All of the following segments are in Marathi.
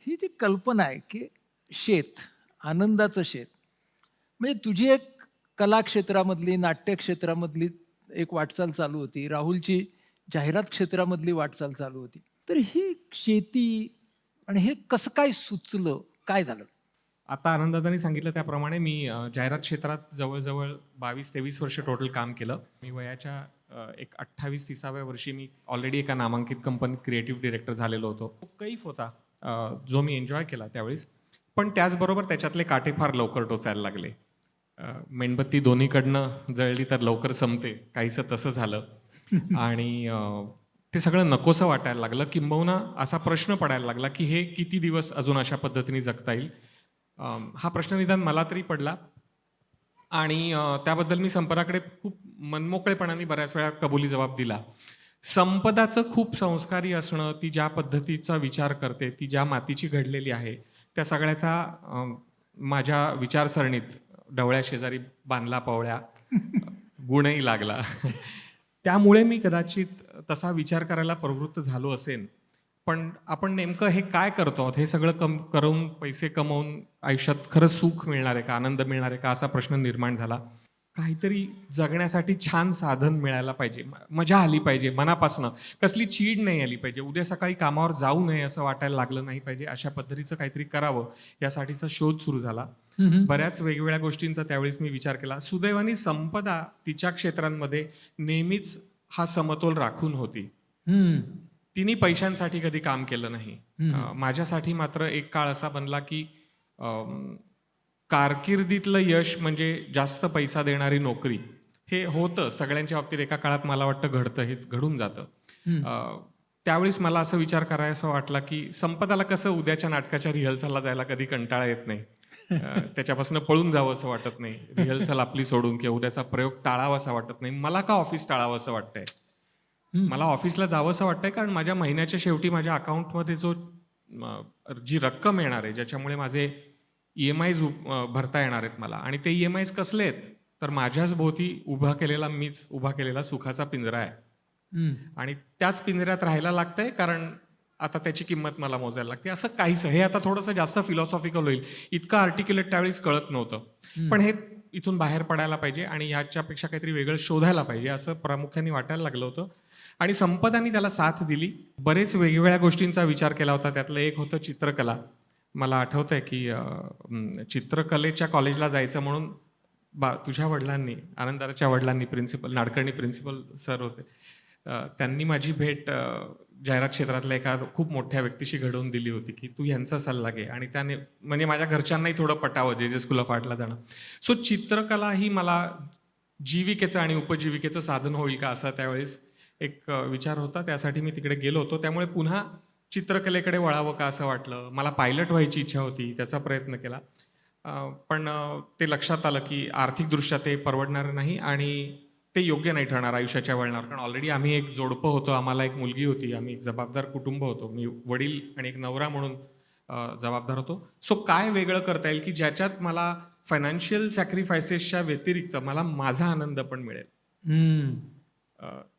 ही जी कल्पना आहे, की शेत, आनंदाचं शेत, म्हणजे तुझी एक कला क्षेत्रामधली, नाट्य क्षेत्रामधली एक वाटचाल चालू होती. राहुलची जाहिरात क्षेत्रामधली वाटचाल चालू होती. तर ही शेती आणि हे कसं काय सुचलं? काय झालं? आता आनंददादांनी सांगितलं त्याप्रमाणे मी जाहिरात क्षेत्रात जवळ-जवळ 22-23 वर्ष टोटल काम केलं. मी वयाच्या एक 28-30व्या वर्षी मी ऑलरेडी एका नामांकित कंपनीत क्रिएटिव्ह डायरेक्टर झालेलो होतो. तो कैफ होता जो मी एन्जॉय केला त्यावेळेस. पण त्याचबरोबर त्याच्यातले काटे फार लवकर टोचायला लागले. मेणबत्ती दोन्हीकडनं जळली तर लवकर संपते, काहीसं तसं झालं. आणि ते सगळं नकोसं वाटायला लागलं. किंबहुना असा प्रश्न पडायला लागला, की हे किती दिवस अजून अशा पद्धतीने जगता येईल? हा प्रश्न निदान मला तरी पडला आणि त्याबद्दल मी संपदाकडे खूप मनमोकळेपणाने बऱ्याच वेळा कबुली जबाब दिला. संपदाचं खूप संस्कारी असणं, ती ज्या पद्धतीचा विचार करते, ती ज्या मातीची घडलेली आहे, त्या सगळ्याचा माझ्या विचारसरणीत ढवळ्याशेजारी बांधला पवळ्या गुणही लागला. त्यामुळे मी कदाचित तसा विचार करायला प्रवृत्त झालो असेन. पण आपण नेमकं हे काय करतो आहोत? हे सगळं करून पैसे कमवून आयुष्यात खरंच सुख मिळणार आहे का? आनंद मिळणार आहे का? असा प्रश्न निर्माण झाला. काहीतरी जगण्यासाठी छान साधन मिळायला पाहिजे, मजा आली पाहिजे मनापासनं, कसली चीड नाही आली पाहिजे, उद्या सकाळी कामावर जाऊ नये असं वाटायला लागलं नाही पाहिजे, अशा पद्धतीचं काहीतरी करावं यासाठीचा शोध सुरू झाला. बऱ्याच वेगवेगळ्या गोष्टींचा त्यावेळेस मी विचार केला. सुदैवाने संपदा तिच्या क्षेत्रांमध्ये नेहमीच हा समतोल राखून होती. तिने पैशांसाठी कधी काम केलं नाही. माझ्यासाठी मात्र एक काळ असा बनला की कारकिर्दीतलं यश म्हणजे जास्त पैसा देणारी नोकरी हे होतं सगळ्यांच्या बाबतीत. एका काळात मला वाटतं घडतं, हेच घडून जातं. त्यावेळेस मला असं विचार करायचा वाटला की संपदाला कसं उद्याच्या नाटकाच्या रिहर्सलला जायला कधी कंटाळा येत नाही, त्याच्यापासून पळून जावं असं वाटत नाही, रिहर्सल आपली सोडून किंवा उद्याचा प्रयोग टाळावा असं वाटत नाही. मला का ऑफिस टाळावं असं वाटतंय? मला ऑफिसला जावं असं वाटतंय कारण माझ्या महिन्याच्या शेवटी माझ्या अकाउंटमध्ये जी रक्कम येणार आहे, ज्याच्यामुळे माझे EMIs भरता येणार आहेत मला, आणि ते EMIs कसले आहेत तर माझ्याच भोवती मीच उभा केलेला सुखाचा पिंजरा आहे आणि त्याच पिंजऱ्यात राहायला लागतंय कारण आता त्याची किंमत मला मोजायला लागते. असं काहीच, हे आता थोडंसं जास्त फिलॉसॉफिकल होईल, इतकं आर्टिक्युलेट त्यावेळेस कळत नव्हतं. पण हे इथून बाहेर पडायला पाहिजे आणि ह्याच्यापेक्षा काहीतरी वेगळं शोधायला पाहिजे असं प्रामुख्याने वाटायला लागलं होतं. आणि संपदानी त्याला साथ दिली. बरेच वेगवेगळ्या गोष्टींचा विचार केला होता. त्यातलं एक होतं चित्रकला. मला आठवतंय की चित्रकलेच्या कॉलेजला जायचं म्हणून तुझ्या वडिलांनी, आनंदाच्या वडिलांनी, प्रिन्सिपल नाडकर्णी प्रिन्सिपल सर होते, त्यांनी माझी भेट जाहिरात क्षेत्रातल्या एका खूप मोठ्या व्यक्तीशी घडवून दिली होती की तू ह्यांचा सल्ला घे, आणि त्याने म्हणजे माझ्या घरच्यांनाही थोडं पटावं जे स्कूल ऑफ आर्टला जाणं. सो चित्रकला ही मला जीविकेचं आणि उपजीविकेचं साधन होईल का असा त्यावेळेस एक विचार होता. त्यासाठी मी तिकडे गेलो होतो. त्यामुळे पुन्हा चित्रकलेकडे वळावं का असं वाटलं. मला पायलट व्हायची इच्छा होती, त्याचा प्रयत्न केला. पण ते लक्षात आलं की आर्थिकदृष्ट्या ते परवडणार नाही आणि ते योग्य नाही ठरणार आयुष्याच्या वळणावर. कारण ऑलरेडी आम्ही एक जोडपं होतो, आम्हाला एक मुलगी होती, आम्ही एक जबाबदार कुटुंब होतो, मी वडील आणि एक नवरा म्हणून जबाबदार होतो. सो काय वेगळं करता येईल की ज्याच्यात मला फायनान्शियल सॅक्रिफायसेसच्या व्यतिरिक्त मला माझा आनंद पण मिळेल.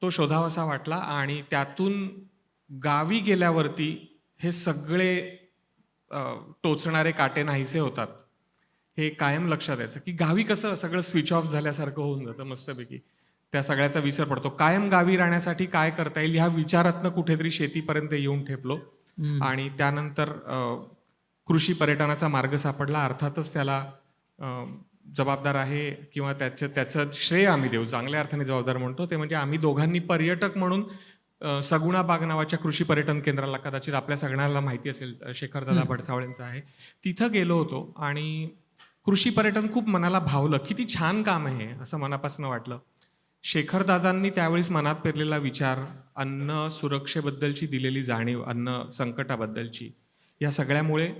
तो शोधावासा वाटला आणि त्यातून गावी गेल्यावरती हे सगळे टोचणारे काटे नाहीसे होतात हे कायम लक्षात यायचं की गावी कसं सगळं स्विच ऑफ झाल्यासारखं होऊन जातं मस्तपैकी, त्या सगळ्याचा विसर पडतो. कायम गावी राहण्यासाठी काय करता येईल ह्या विचारातनं कुठेतरी शेतीपर्यंत येऊन ठेपलो आणि त्यानंतर कृषी पर्यटनाचा मार्ग सापडला. अर्थातच त्याला जबाबदार आहे किंवा त्याचं श्रेय आम्ही देऊ, चांगल्या अर्थाने जबाबदार म्हणतो ते म्हणजे आम्ही दोघांनी पर्यटक म्हणून सगुणा बाग नावाच्या कृषी पर्यटन केंद्राला, कदाचित आपल्या सगळ्यांना माहिती असेल, शेखरदादा भडसावळेंचं आहे, तिथं गेलो होतो आणि कृषी पर्यटन खूप मनाला भावलं. किती छान काम आहे असं मनापासून वाटलं. शेखरदादांनी त्यावेळेस मनात पेरलेला विचार, अन्न सुरक्षेबद्दलची दिलेली जाणीव, अन्न संकटाबद्दलची, या सगळ्यामुळे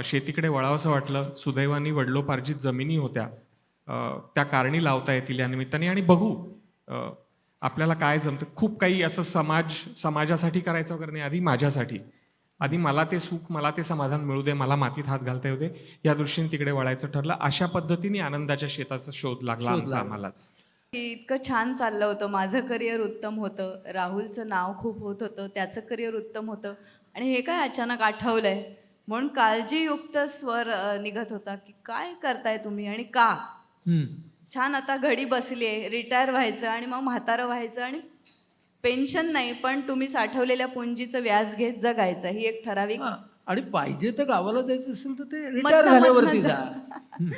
शेतीकडे वळावंसं वाटलं. सुदैवाने वडिलोपार्जित जमिनी होत्या, त्या कारणी लावता येतील या निमित्ताने, आणि बघू आपल्याला काय जमतं. खूप काही असं समाजासाठी करायचं वगैरे नाही, आधी माझ्यासाठी, आधी मला ते सुख, मला ते समाधान मिळू दे, मला मातीत हात घालता येऊ दे, या दृष्टीने तिकडे वळायचं ठरलं. अशा पद्धतीने आनंदाच्या शेताचा शोध लागला आम्हालाच. इतकं छान चाललं होतं, माझं करिअर उत्तम होतं, राहुलचं नाव खूप होत होतं, त्याचं करिअर उत्तम होतं, आणि हे काय अचानक आठवलंय. म्हणून काळजीयुक्त स्वर निघत होता की काय करताय तुम्ही आणि का. हम्म. छान आता घडी बसली आहे, रिटायर व्हायचं आणि मग म्हातारं व्हायचं आणि पेन्शन नाही पण तुम्ही साठवलेल्या पुंजीचं व्याज घेत जगायचं, ही एक ठराविक. हा, आणि पाहिजे तर गावाला जायचं असेल तर ते रिटायर मधनं- झाल्यावरती मधनं जा.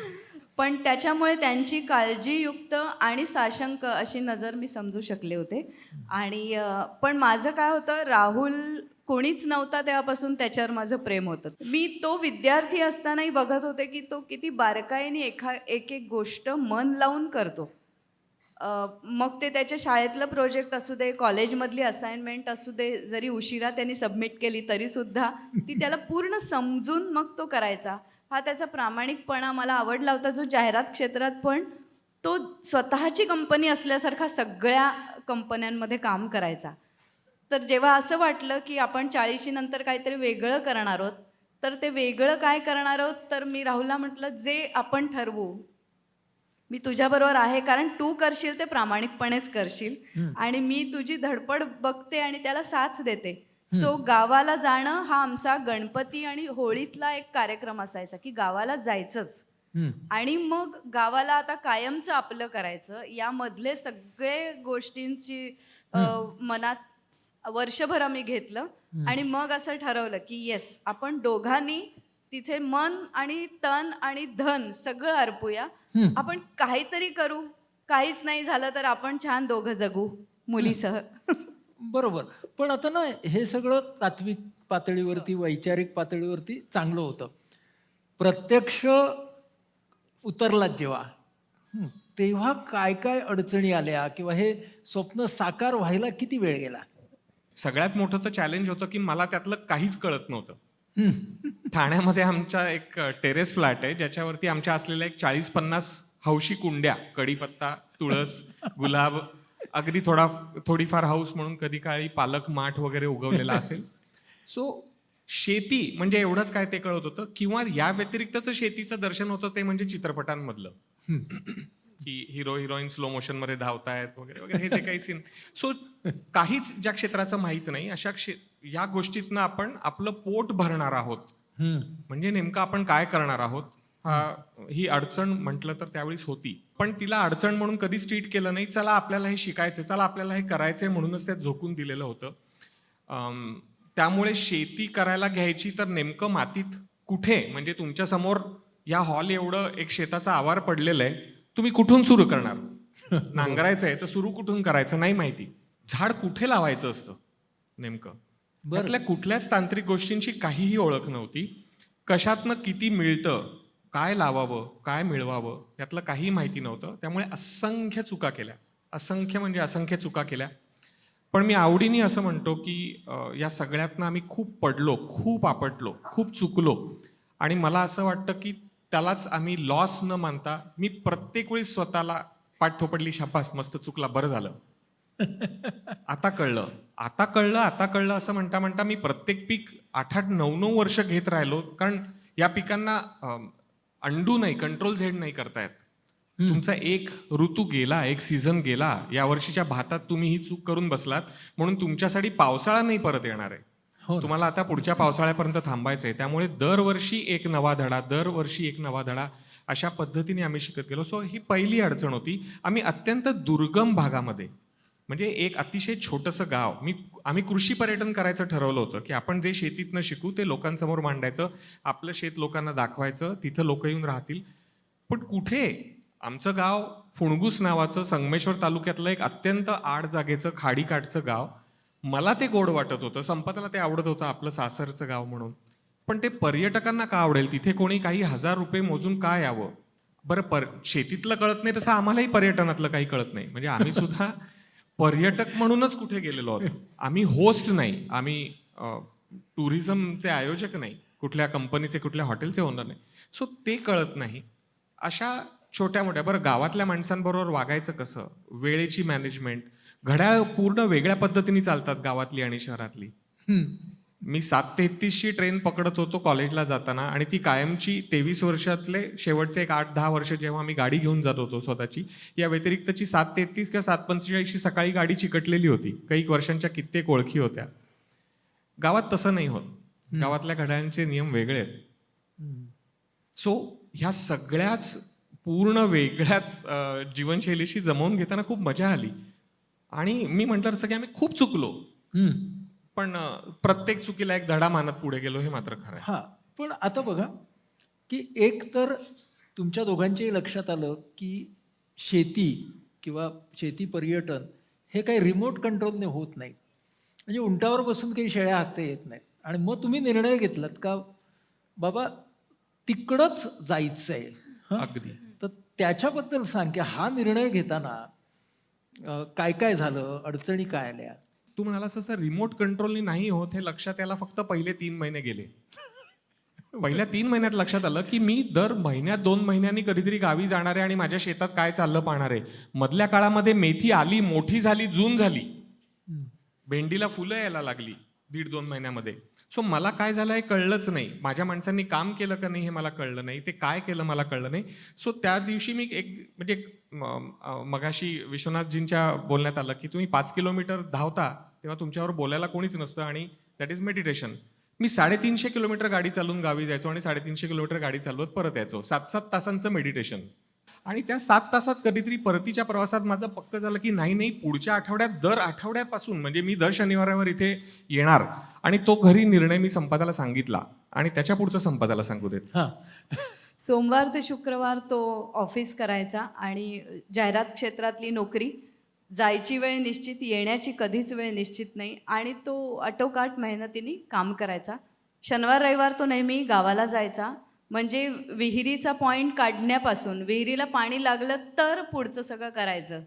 पण त्याच्यामुळे त्यांची काळजीयुक्त आणि साशंक अशी नजर मी समजू शकले होते. आणि पण माझं काय होतं, राहुल कोणीच नव्हता तेव्हापासून त्याच्यावर माझं प्रेम होतं. मी तो विद्यार्थी असतानाही बघत होते की तो किती बारकाईने एक एक गोष्ट मन लावून करतो. मग ते त्याच्या शाळेतलं प्रोजेक्ट असू दे, कॉलेजमधली असाइनमेंट असू दे, जरी उशिरा त्यांनी सबमिट केली तरीसुद्धा ती त्याला पूर्ण समजून मग तो करायचा. हा त्याचा प्रामाणिकपणा मला आवडला होता, जो जाहिरात क्षेत्रात पण तो स्वतःची कंपनी असल्यासारखा सगळ्या कंपन्यांमध्ये काम करायचा. तर जेव्हा असं वाटलं की आपण 40 नंतर काहीतरी वेगळं करणार आहोत, तर ते वेगळं काय करणार आहोत, तर मी राहुलला म्हटलं जे आपण ठरवू, मी तुझ्याबरोबर आहे, कारण तू करशील ते प्रामाणिकपणेच करशील आणि मी तुझी धडपड बघते आणि त्याला साथ देते. सो गावाला जाणं हा आमचा गणपती आणि होळीतला एक कार्यक्रम असायचा की गावाला जायचंच आणि मग गावाला आता कायमचं आपलं करायचं. यामधले सगळे गोष्टींची मनात वर्षभर आम्ही घेतलं आणि मग असं ठरवलं की येस, आपण दोघांनी तिथे मन आणि तन आणि धन सगळं अर्पूया. आपण काहीतरी करू, काहीच नाही झालं तर आपण छान दोघं जगू मुलीसह. बरोबर. पण आता ना हे सगळं तात्विक पातळीवरती, वैचारिक पातळीवरती चांगलं होतं. प्रत्यक्ष उतरलात जेव्हा, तेव्हा काय काय अडचणी आल्या किंवा हे स्वप्न साकार व्हायला किती वेळ गेला? सगळ्यात मोठं तर चॅलेंज होतं की मला त्यातलं काहीच कळत नव्हतं. ठाण्यामध्ये आमचा एक टेरेस फ्लॅट आहे, ज्याच्यावरती आमच्या असलेल्या एक 40-50 हौशी कुंड्या, कढीपत्ता, तुळस, गुलाब, अगदी थोडीफार हौस म्हणून कधी काळी पालक, माठ वगैरे उगवलेला असेल. सो शेती म्हणजे एवढंच काय ते कळत होतं, किंवा या व्यतिरिक्तचं शेतीचं दर्शन होतं ते म्हणजे चित्रपटांमधलं, की हिरो हिरोईन स्लो मोशन मध्ये धावतायत वगैरे वगैरे, हे जे काही सीन. सो काहीच ज्या क्षेत्राचं माहीत नाही अशा या गोष्टीतनं आपण आपलं पोट भरणार आहोत, म्हणजे नेमकं आपण काय करणार आहोत, ही अडचण म्हटलं तर त्यावेळेस होती. पण तिला अडचण म्हणून कधीच ट्रीट केलं नाही. चला आपल्याला हे शिकायचं, चला आपल्याला हे करायचंय म्हणूनच त्यात झोकून दिलेलं होतं. त्यामुळे शेती करायला घ्यायची तर नेमकं मातीत कुठे, म्हणजे तुमच्या समोर या हॉल एवढं एक शेताचा आवार पडलेलं आहे, तुम्ही कुठून सुरू करणार? नांगरायचं आहे तर सुरू कुठून करायचं नाही माहिती. झाड कुठे लावायचं असतं नेमकं, त्यातल्या कुठल्याच तांत्रिक गोष्टींची काहीही ओळख नव्हती. कशातनं किती मिळतं, काय लावावं, काय मिळवावं, त्यातलं काही माहिती नव्हतं. त्यामुळे असंख्य चुका केल्या, असंख्य म्हणजे असंख्य चुका केल्या. पण मी आवडीने असं म्हणतो की या सगळ्यातनं आम्ही खूप पडलो, खूप आपटलो, खूप चुकलो. आणि मला असं वाटतं की त्यालाच आम्ही लॉस न मानता, मी प्रत्येक वेळी स्वतःला पाठ थोपडली, शाबास मस्त चुकला, बरं झालं, आता कळलं, आता कळलं, आता कळलं असं म्हणता म्हणता मी प्रत्येक पीक 8-8, 9-9 वर्ष घेत राहिलो. कारण या पिकांना अंडू नाही, कंट्रोल झेड नाही करतायत. तुमचा एक ऋतू गेला, एक सीझन गेला. या वर्षीच्या भातात तुम्ही ही चूक करून बसलात म्हणून तुमच्यासाठी पावसाळा नाही परत येणार आहे. तुम्हाला आता पुढच्या पावसाळ्यापर्यंत थांबायचं आहे. त्यामुळे दरवर्षी एक नवा धडा, दरवर्षी एक नवा धडा, अशा पद्धतीने आम्ही शिकत गेलो. सो ही पहिली अडचण होती. आम्ही अत्यंत दुर्गम भागामध्ये, म्हणजे एक अतिशय छोटंसं गाव, आम्ही कृषी पर्यटन करायचं ठरवलं होतं की आपण जे शेतीतनं शिकू ते लोकांसमोर मांडायचं, आपलं शेत लोकांना दाखवायचं, तिथं लोक येऊन राहतील. पण कुठे? आमचं गाव फुणगुस नावाचं संगमेश्वर तालुक्यातलं एक अत्यंत आड जागेचं खाडीकाठचं गाव. मला ते गोड वाटत होतं, संपतला ते आवडत होतं, आपलं सासरचं गाव म्हणून. पण ते पर्यटकांना का आवडेल? तिथे कोणी काही हजार रुपये मोजून का यावं? बरं, शेतीतलं कळत नाही तसं आम्हालाही पर्यटनातलं काही कळत नाही. म्हणजे आम्ही सुद्धा पर्यटक म्हणूनच कुठे गेलेलो आहोत. आम्ही होस्ट नाही, आम्ही टुरिझमचे आयोजक नाही, कुठल्या कंपनीचे, कुठल्या हॉटेलचे ओनर नाही. सो ते कळत नाही. अशा छोट्या मोठ्या, बरं गावातल्या माणसांबरोबर वागायचं कसं, वेळेची मॅनेजमेंट, घड्याळ पूर्ण वेगळ्या पद्धतीने चालतात गावातली आणि शहरातली. मी 7:33ची ट्रेन पकडत होतो कॉलेजला जाताना, आणि ती कायमची 23 वर्षातले शेवटचे एक 8-10 वर्ष जेव्हा मी गाडी घेऊन जात होतो स्वतःची, या व्यतिरिक्तची 7:33 किंवा 7:45ची सकाळी गाडी चिकटलेली होती. काही वर्षांच्या कित्येक ओळखी होत्या. गावात तसं नाही होत. गावातल्या घड्याळांचे नियम वेगळे आहेत. सो ह्या सगळ्याच पूर्ण वेगळ्याच जीवनशैलीशी जमवून घेताना खूप मजा आली. आणि मी म्हटलं तसं की आम्ही खूप चुकलो, पण प्रत्येक चुकीला एक धडा मानत पुढे गेलो, हे मात्र खरं आहे. हां, पण आता बघा की एक तर तुमच्या दोघांच्याही लक्षात आलं की शेती किंवा शेती पर्यटन हे काही रिमोट कंट्रोलने होत नाही. म्हणजे उंटावर बसून काही शेळ्या हाकता येत नाहीत. आणि मग तुम्ही निर्णय घेतलात का बाबा तिकडंच जायचं आहे. अगदी. तर त्याच्याबद्दल सांग की हा निर्णय घेताना काय काय झालं, अडचणी काय आल्या? तू म्हणालास तसं रिमोट कंट्रोलनी नाही होत, हे लक्षात यायला फक्त पहिले 3 महिने गेले. पहिल्या 3 महिन्यात लक्षात आलं की मी दर महिन्यात 2 महिन्यांनी कधीतरी गावी जाणार आहे आणि माझ्या शेतात काय चाललं पाहणार आहे. मधल्या काळामध्ये मेथी आली, मोठी झाली, जून झाली, भेंडीला फुलं यायला लागली 1.5-2 महिन्यामध्ये. सो मला काय झालं हे कळलंच नाही. माझ्या माणसांनी काम केलं का नाही हे मला कळलं नाही. ते काय केलं मला कळलं नाही. सो त्या दिवशी मी मगाशी विश्वनाथजींच्या बोलण्यात आलं की तुम्ही 5 किलोमीटर धावता तेव्हा तुमच्यावर बोलायला कोणीच नसतं आणि that is meditation. Me 350 kilometre गाडी चालवून गावी जायचो आणि 350 किलोमीटर गाडी चालवत परत यायचो. 7-7 तासांचं मेडिटेशन. आणि त्या 7 तासात कधीतरी परतीच्या प्रवासात माझं पक्क झालं की नाही पुढच्या आठवड्यात दर आठवड्यापासून म्हणजे मी दर शनिवारावर इथे येणार. आणि तो घरी निर्णय मी संपादाला सांगितला आणि त्याच्या पुढचं संपादाला सांगू देत. हां, सोमवार ते शुक्रवार तो ऑफिस करायचा आणि जाहिरात क्षेत्रातली नोकरी, जायची वेळ निश्चित, येण्याची कधीच वेळ निश्चित नाही. आणि तो आटोकाट मेहनतीने काम करायचा. शनिवार रविवार तो नेहमी गावाला जायचा. म्हणजे विहिरीचा पॉईंट काढण्यापासून, विहिरीला पाणी लागलं तर पुढचं सगळं करायचं,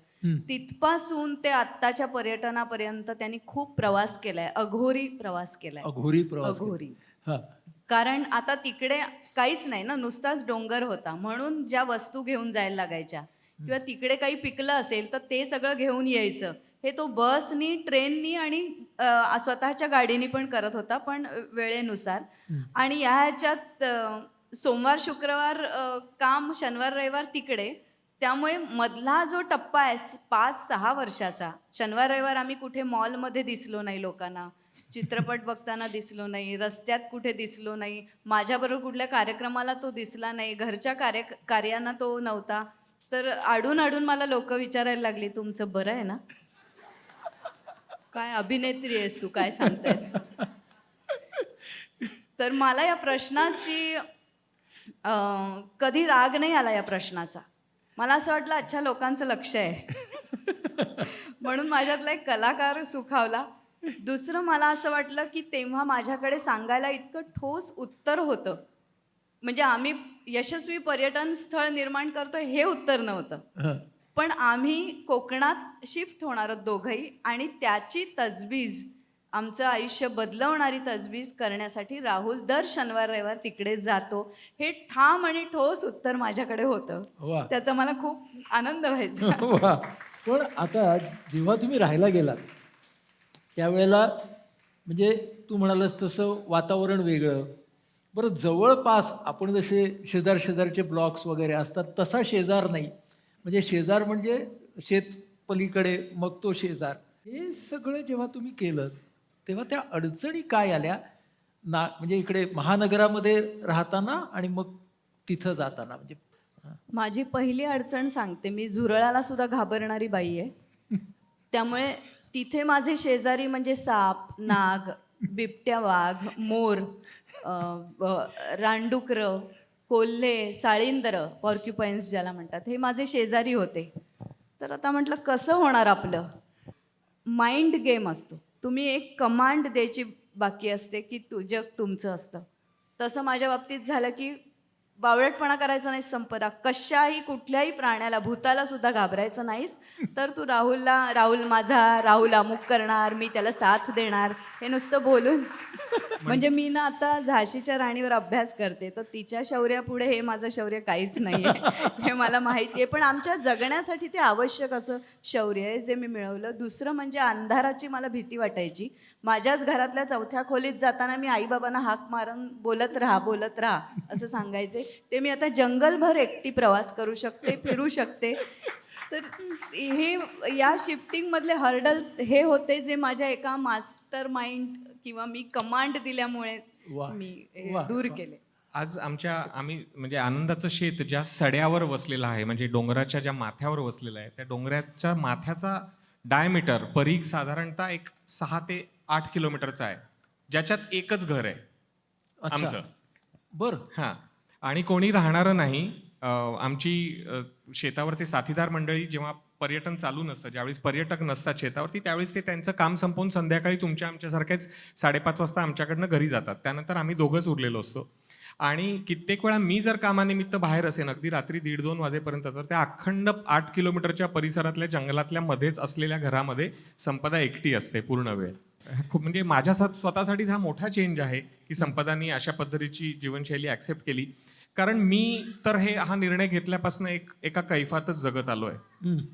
तिथपासून ते आत्ताच्या पर्यटनापर्यंत त्यांनी खूप प्रवास केलाय, अघोरी प्रवास केलाय. अघोरी प्रवास. अघोरी. हां, कारण आता तिकडे काहीच नाही ना, नुसताच डोंगर होता. म्हणून ज्या वस्तू घेऊन जायला लागायच्या किंवा तिकडे काही पिकलं असेल तर ते सगळं घेऊन यायचं. हे तो बसनी, ट्रेननी आणि स्वतःच्या गाडीनी पण करत होता, पण वेळेनुसार. आणि ह्याच्यात सोमवार शुक्रवार काम, शनिवार रविवार तिकडे. त्यामुळे मधला जो टप्पा आहे 5-6 वर्षाचा, शनिवार रविवार आम्ही कुठे मॉलमध्ये दिसलो नाही लोकांना, चित्रपट बघताना दिसलो नाही, रस्त्यात कुठे दिसलो नाही, माझ्याबरोबर कुठल्या कार्यक्रमाला तो दिसला नाही, घरच्या कार्यांना तो नव्हता. तर आडून मला लोक विचारायला लागली, तुमचं बरं आहे ना, काय अभिनेत्री आहेस तू, काय सांगतायत. तर मला या प्रश्नाची कधी राग नाही आला या प्रश्नाचा. मला असं वाटलं अच्छा लोकांचं लक्ष आहे म्हणून माझ्यातला एक कलाकार सुखावला. दुसरं मला असं वाटलं की तेव्हा माझ्याकडे सांगायला इतकं ठोस उत्तर होतं. म्हणजे आम्ही यशस्वी पर्यटन स्थळ निर्माण करतोय हे उत्तर नव्हतं, पण आम्ही कोकणात शिफ्ट होणार आहोत दोघंही आणि त्याची तजवीज, आमचं आयुष्य बदलवणारी तजवीज करण्यासाठी राहुल दर शनिवार रविवार तिकडे जातो, हे ठाम आणि ठोस उत्तर माझ्याकडे होतं. वा. त्याचा मला खूप आनंद व्हायचा. वा. पण आता जेव्हा तुम्ही राहायला गेलात त्यावेळेला म्हणजे तू म्हणालस तसं वातावरण वेगळं. बरं, जवळपास आपण जसे शेजारचे ब्लॉक्स वगैरे असतात तसा शेजार नाही. म्हणजे शेजार म्हणजे शेत पलीकडे, मग तो शेजार. हे सगळं जेव्हा तुम्ही केलं तेव्हा त्या अडचणी काय आल्या ना, म्हणजे इकडे महानगरामध्ये राहताना आणि मग तिथं जाताना? म्हणजे माझी पहिली अडचण सांगते. मी झुरळाला सुद्धा घाबरणारी बाई आहे. त्यामुळे तिथे माझे शेजारी म्हणजे साप, नाग, बिबट्या वाघ, मोर, रानडुकरं, कोल्हे, साळींदरं, पॉर्क्युपाईन्स ज्याला म्हणतात, हे माझे शेजारी होते. तर आता म्हटलं कसं होणार आपलं. माइंड गेम असतो. तुम्ही एक कमांड द्यायची बाकी असते की जग तुमचं असतं. तसं माझ्या बाबतीत झालं की बावळटपणा करायचा नाहीस संपदा, कशाही कुठल्याही प्राण्याला, भूताला सुद्धा घाबरायचं नाहीस. तर तू राहुल माझा, राहुल अमुक करणार, मी त्याला साथ देणार, हे नुसतं बोलून. म्हणजे मी ना आता झाशीच्या राणीवर अभ्यास करते, तर तिच्या शौर्यापुढे हे माझं शौर्य काहीच नाही आहे हे मला माहिती आहे. पण आमच्या जगण्यासाठी ते आवश्यक असं शौर्य आहे जे मी मिळवलं. दुसरं म्हणजे अंधाराची मला भीती वाटायची. माझ्याच घरातल्या 4थ्या खोलीत जाताना मी आईबाबांना हाक मारून बोलत राहा असं सांगायचे. ते मी आता जंगलभर एकटी प्रवास करू शकते, फिरू शकते. तर हे या शिफ्टिंगमधले हर्डल्स हे होते जे माझ्या एका मास्टर माइंड किंवा मी कमांड दिल्यामुळे वा. मी वा, दूर वा. केले. आज आम्ही म्हणजे आनंदाचं शेत ज्या सड्यावर वसलेलं आहे, म्हणजे डोंगराच्या ज्या माथ्यावर वसलेलं आहे, त्या डोंगराच्या माथ्याचा डायमीटर परीघ साधारणतः एक 6 ते 8 किलोमीटरचा आहे, ज्याच्यात एकच घर आहे अच्छा. आमचं. बर. हां. आणि कोणी राहणारं नाही. आमची शेतावरचे साथीदार मंडळी जेव्हा पर्यटन चालू नसतं, ज्यावेळेस पर्यटक नसतात शेतावरती, त्यावेळेस ते त्यांचं काम संपवून संध्याकाळी आमच्यासारखेच 5:30 वाजता आमच्याकडनं घरी जातात. त्यानंतर आम्ही दोघंच उरलेलो असतो. आणि कित्येक वेळा मी जर कामानिमित्त बाहेर असेन अगदी रात्री 1:30-2 वाजेपर्यंत, तर त्या अखंड 8 किलोमीटरच्या परिसरातल्या जंगलातल्या मध्येच असलेल्या घरामध्ये संपदा एकटी असते पूर्ण वेळ. खूप म्हणजे माझ्या स्वतःसाठीच हा मोठा चेंज आहे की संपदानी अशा पद्धतीची जीवनशैली ॲक्सेप्ट केली. कारण मी तर हा निर्णय घेतल्यापासून एका कैफातच जगत आलोय.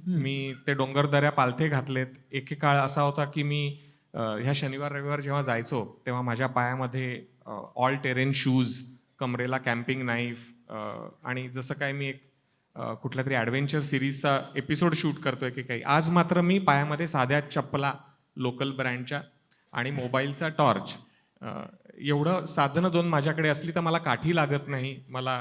मी ते डोंगरदऱ्या पालथे घातलेत. एकेकाळ असा होता की मी ह्या शनिवार रविवार जेव्हा जायचो तेव्हा माझ्या पायामध्ये ऑल टेरेन शूज, कमरेला कॅम्पिंग नाईफ, आणि जसं काय मी एक कुठल्या तरी ॲडव्हेंचर सिरीजचा एपिसोड शूट करतोय की काही, आज मात्र मी पायामध्ये साध्या चप्पला लोकल ब्रँडच्या आणि मोबाईलचा टॉर्च, एवढं साधनं 2 माझ्याकडे असली तर मला काठी लागत नाही, मला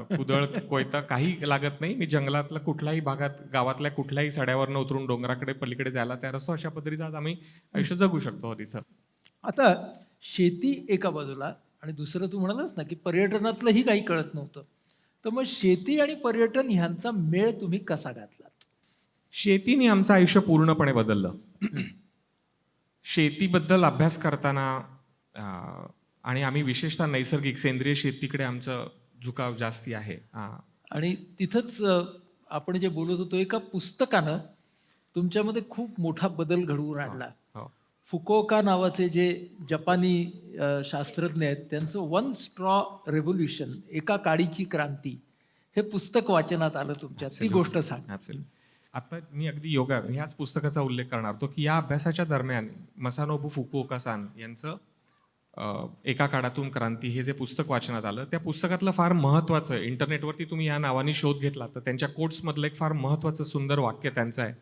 कुदळ कोयता काही लागत नाही. मी जंगलातल्या कुठल्याही भागात, गावातल्या कुठल्याही सड्यावरनं उतरून डोंगराकडे पलीकडे जायला तयार असतो. अशा पद्धतीचं आज आम्ही आयुष्य जगू शकतो तिथं. आता शेती एका बाजूला आणि दुसरं तू म्हणालास ना की पर्यटनातलंही काही कळत नव्हतं, तर मग शेती आणि पर्यटन ह्यांचा मेळ तुम्ही कसा घातलात? शेतीने आमचं आयुष्य पूर्णपणे बदललं. शेतीबद्दल अभ्यास करताना आणि आम्ही विशेषतः नैसर्गिक सेंद्रिय शेतीकडे आमचं झुकाव जास्ती आहे. आणि तिथंच आपण जे बोलत होतो, एका पुस्तकानं तुमच्यामध्ये खूप मोठा बदल घडवून आणला. हो. फुकोका नावाचे जे जपानी शास्त्रज्ञ आहेत, त्यांचं 1 स्ट्रॉ रेव्होल्युशन, एका काडीची क्रांती, हे पुस्तक वाचनात आलं तुमच्या. ती गोष्ट सांग. Absolutely. आता मी अगदी ह्याच पुस्तकाचा उल्लेख करणार होतो की या अभ्यासाच्या दरम्यान मसानोबू फुकुओका सान यांचं एका काळातून क्रांती हे जे पुस्तक वाचनात आलं, त्या पुस्तकातलं फार महत्त्वाचं, इंटरनेटवरती तुम्ही या नावाने शोध घेतला तर त्यांच्या कोट्समधलं एक फार महत्त्वाचं सुंदर वाक्य त्यांचं आहे.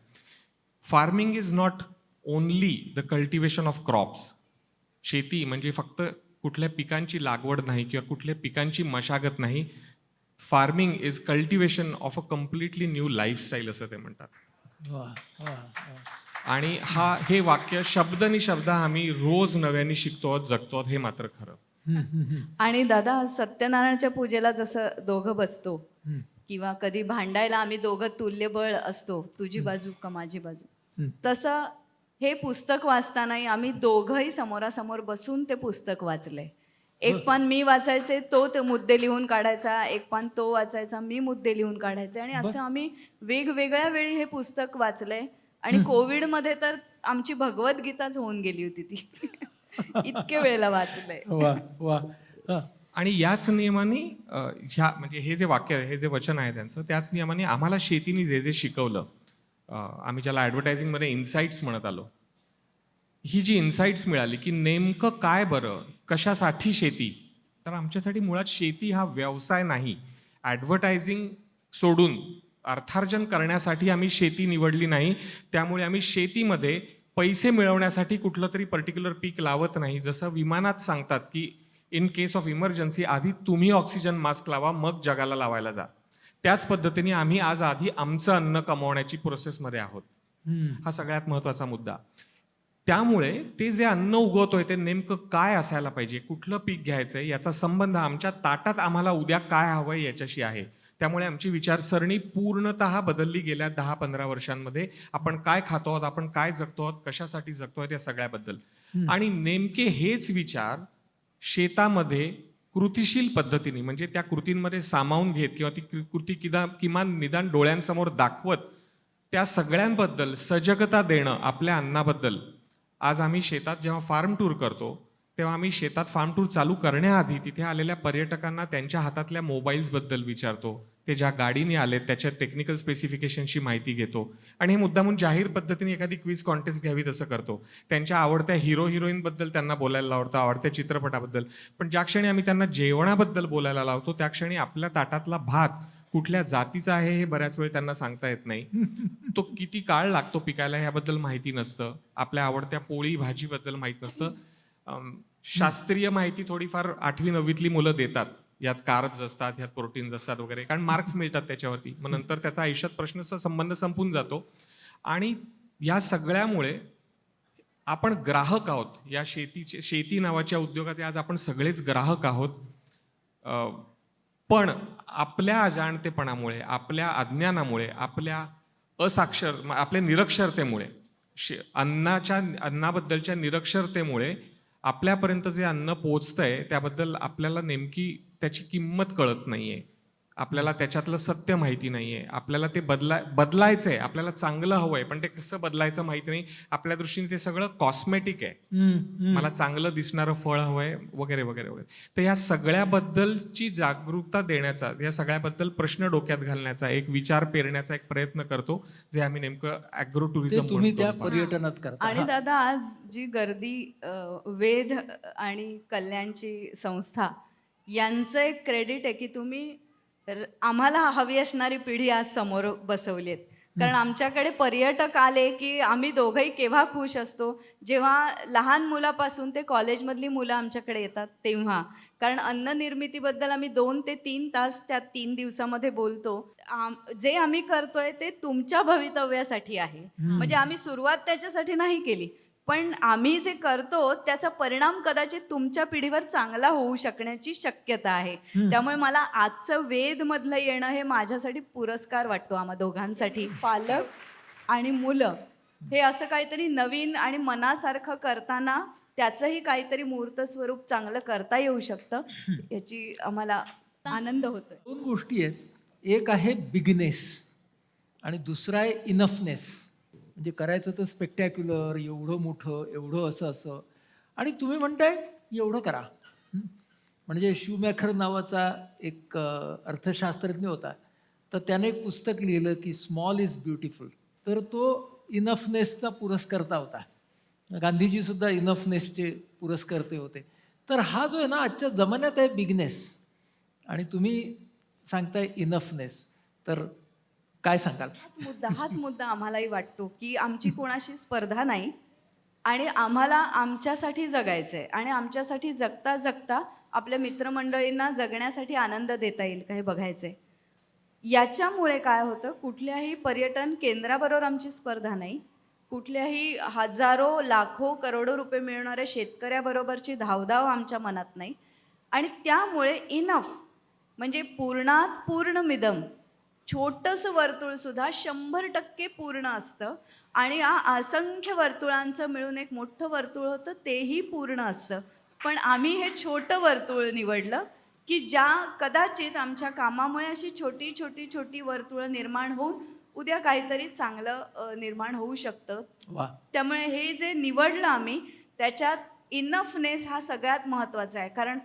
Farming is not only the cultivation of crops. शेती म्हणजे फक्त कुठल्या पिकांची लागवड नाही किंवा कुठल्या पिकांची मशागत नाही. Farming is cultivation of a completely new lifestyle, असं ते म्हणतात. वा वा वा. आणि हे वाक्य शब्द आम्ही रोज नव्याने शिकतो आहोत, जगतो आहोत, हे मात्र खरं. आणि दादा, सत्यनारायणच्या पूजेला जसं दोघं बसतो किंवा कधी भांडायला आम्ही दोघं तुल्यबळ असतो, तुझी बाजू का माझी बाजू, तसं हे पुस्तक वाचतानाही आम्ही दोघंही समोरासमोर बसून ते पुस्तक वाचलंय. एक पान मी वाचायचे, तो ते मुद्दे लिहून काढायचा, एक पान तो वाचायचा, मी मुद्दे लिहून काढायचे, आणि असं आम्ही वेगवेगळ्या वेळी हे पुस्तक वाचलंय. आणि कोविडमध्ये तर आमची भगवद्गीताच होऊन गेली होती ती. इतके वेळेला वाचलंय. वा वा. हा. आणि याच नियमाने म्हणजे हे जे वाक्य आहे, हे जे वचन आहे त्यांचं, त्याच नियमाने आम्हाला शेतीने जे शिकवलं, आम्ही ज्याला ॲडव्हर्टायझिंगमध्ये इन्साइट्स म्हणत आलो, ही जी इन्साइट्स मिळाली की नेमकं काय बरं, कशासाठी शेती, तर आमच्यासाठी मुळात शेती हा व्यवसाय नाही. ॲडव्हर्टायझिंग सोडून अर्थार्जन करण्यासाठी आम्ही शेती निवडली नाही. त्यामुळे आम्ही शेतीमध्ये पैसे मिळवण्यासाठी कुठलं तरी पर्टिक्युलर पीक लावत नाही. जसं विमानात सांगतात की इन केस ऑफ इमर्जन्सी आधी तुम्ही ऑक्सिजन मास्क लावा, मग जगाला लावायला जा. त्याच पद्धतीने आम्ही आज आधी आमचं अन्न कमवण्याची प्रोसेसमध्ये आहोत. हा सगळ्यात महत्त्वाचा मुद्दा. त्यामुळे ते जे अन्न उगवतोय ते नेमकं काय असायला पाहिजे, कुठलं पीक घ्यायचंय, याचा संबंध आमच्या ताटात आम्हाला उद्या काय हवंय याच्याशी आहे. त्यामुळे आमची विचारसरणी पूर्णतः बदलली गेल्या 10-15 वर्षांमध्ये. आपण काय खातो आहोत, आपण काय जगतो आहोत, कशासाठी जगतो आहोत, या सगळ्याबद्दल. आणि नेमके हेच विचार शेतामध्ये कृतिशील पद्धतीने, म्हणजे त्या कृतींमध्ये सामावून घेत किंवा ती कृती किमान निदान डोळ्यांसमोर दाखवत, त्या सगळ्यांबद्दल सजगता देणं आपल्या अन्नाबद्दल. आज आम्ही शेतात जेव्हा फार्म टूर करतो तेव्हा आम्ही शेतात फार्म टूर चालू करण्याआधी तिथे आलेल्या पर्यटकांना त्यांच्या हातातल्या मोबाईल्सबद्दल विचारतो. ते ज्या गाडीने आले त्याच्या टेक्निकल स्पेसिफिकेशनची माहिती घेतो. आणि हे मुद्दामून जाहीर पद्धतीने एखादी क्विज कॉन्टेस्ट घ्यावी तसं करतो. त्यांच्या आवडत्या हिरोईनबद्दल त्यांना बोलायला लावतो, आवडत्या चित्रपटाबद्दल. पण ज्या क्षणी आम्ही त्यांना जेवणाबद्दल बोलायला लावतो त्या क्षणी आपल्या ताटातला भात कुठल्या जातीचा आहे हे बऱ्याच वेळ त्यांना सांगता येत नाही. तो किती काळ लागतो पिकायला ह्याबद्दल माहिती नसतं. आपल्या आवडत्या पोळी भाजीबद्दल माहीत नसतं. शास्त्रीय माहिती थोडीफार 8वी-9वीतली मुलं देतात. यात कार्ब्स असतात, यात प्रोटीन्स असतात वगैरे, कारण मार्क्स मिळतात त्याच्यावरती. मग नंतर त्याचा आयुष्यात प्रश्नाचा संबंध संपून जातो. आणि या सगळ्यामुळे आपण ग्राहक आहोत. या शेती नावाच्या उद्योगाचे आज आपण सगळेच ग्राहक आहोत. पण आपल्या अजाणतेपणामुळे, आपल्या अज्ञानामुळे, आपल्या आपल्या निरक्षरतेमुळे, अन्नाबद्दलच्या निरक्षरतेमुळे आपल्यापर्यंत जे अन्न पोचतंय त्याबद्दल आपल्याला नेमकी त्याची किंमत कळत नाहीये. आपल्याला त्याच्यातलं सत्य माहिती नाहीये. आपल्याला ते बदलायचंय, आपल्याला चांगलं हवंय, पण ते कसं बदलायचं माहिती नाही. आपल्या दृष्टीने ते सगळं कॉस्मेटिक आहे. मला चांगलं दिसणारं फळ हवंय वगैरे वगैरे वगैरे. तर या सगळ्याबद्दलची जागरूकता देण्याचा, या सगळ्याबद्दल प्रश्न डोक्यात घालण्याचा, एक विचार पेरण्याचा एक प्रयत्न करतो, जे आम्ही नेमकं ॲग्रो टुरिझम तुम्ही त्या पर्यटनात करता. आणि दादा आज जी गर्दी वेध आणि कल्याणची संस्था यांचं एक क्रेडिट आहे की तुम्ही आम्हाला हवी असणारी पिढी आज समोर बसवली आहेत. कारण आमच्याकडे पर्यटक आले की आम्ही दोघंही केव्हा खुश असतो, जेव्हा लहान मुलापासून ते कॉलेजमधली मुलं आमच्याकडे येतात तेव्हा. कारण अन्न निर्मितीबद्दल आम्ही 2 ते 3 तास त्या 3 दिवसामध्ये बोलतो. जे आम्ही करतोय ते तुमच्या भवितव्यासाठी आहे. म्हणजे आम्ही सुरुवात त्याच्यासाठी नाही केली, पण आम्ही जे करतो त्याचा परिणाम कदाचित तुमच्या पिढीवर चांगला होऊ शकण्याची शक्यता आहे. त्यामुळे मला आजचं वेदमधलं येणं हे माझ्यासाठी पुरस्कार वाटतो. आम्हा दोघांसाठी, पालक आणि मुलं, हे असं काहीतरी नवीन आणि मनासारखं करताना त्याचंही काहीतरी मूर्त स्वरूप चांगलं करता येऊ शकतं, याची आम्हाला आनंद होतोय. 2 गोष्टी आहेत. एक आहे बिगनेस आणि दुसरा आहे इनफनेस. म्हणजे करायचं तर स्पेक्टॅक्युलर, एवढं मोठं, एवढं असं. आणि तुम्ही म्हणताय एवढं करा. म्हणजे शूमॅकर नावाचा एक अर्थशास्त्रज्ञ होता, तर त्याने एक पुस्तक लिहिलं की स्मॉल इज ब्युटिफुल. तर तो इनफनेसचा पुरस्कर्ता होता. गांधीजी सुद्धा इनफनेसचे पुरस्कर्ते होते. तर हा जो आहे ना आजच्या जमान्यात आहे बिगनेस, आणि तुम्ही सांगताय इनफनेस. तर काय सांगाल? हाच मुद्दा आम्हालाही वाटतो की आमची कोणाशी स्पर्धा नाही आणि आम्हाला आमच्यासाठी जगायचं आहे. आणि आमच्यासाठी जगता जगता आपल्या मित्रमंडळींना जगण्यासाठी आनंद देता येईल का हे बघायचं आहे. याच्यामुळे काय होतं, कुठल्याही पर्यटन केंद्राबरोबर आमची स्पर्धा नाही, कुठल्याही हजारो लाखो करोडो रुपये मिळणाऱ्या शेतकऱ्याबरोबरची धावधाव आमच्या मनात नाही. आणि त्यामुळे इनफ म्हणजे पूर्णात पूर्णमिदम, छोटंसं वर्तुळसुद्धा 100% पूर्ण असतं. आणि असंख्य वर्तुळांचं मिळून एक मोठं वर्तुळ होतं, तेही पूर्ण असतं. पण आम्ही हे छोटं वर्तुळ निवडलं की ज्या कदाचित आमच्या कामामुळे अशी छोटी छोटी छोटी वर्तुळं निर्माण होऊन उद्या काहीतरी चांगलं निर्माण होऊ शकतं. त्यामुळे हे जे निवडलं आम्ही, त्याच्यात इनफनेस हा सगळ्यात महत्त्वाचा आहे. कारण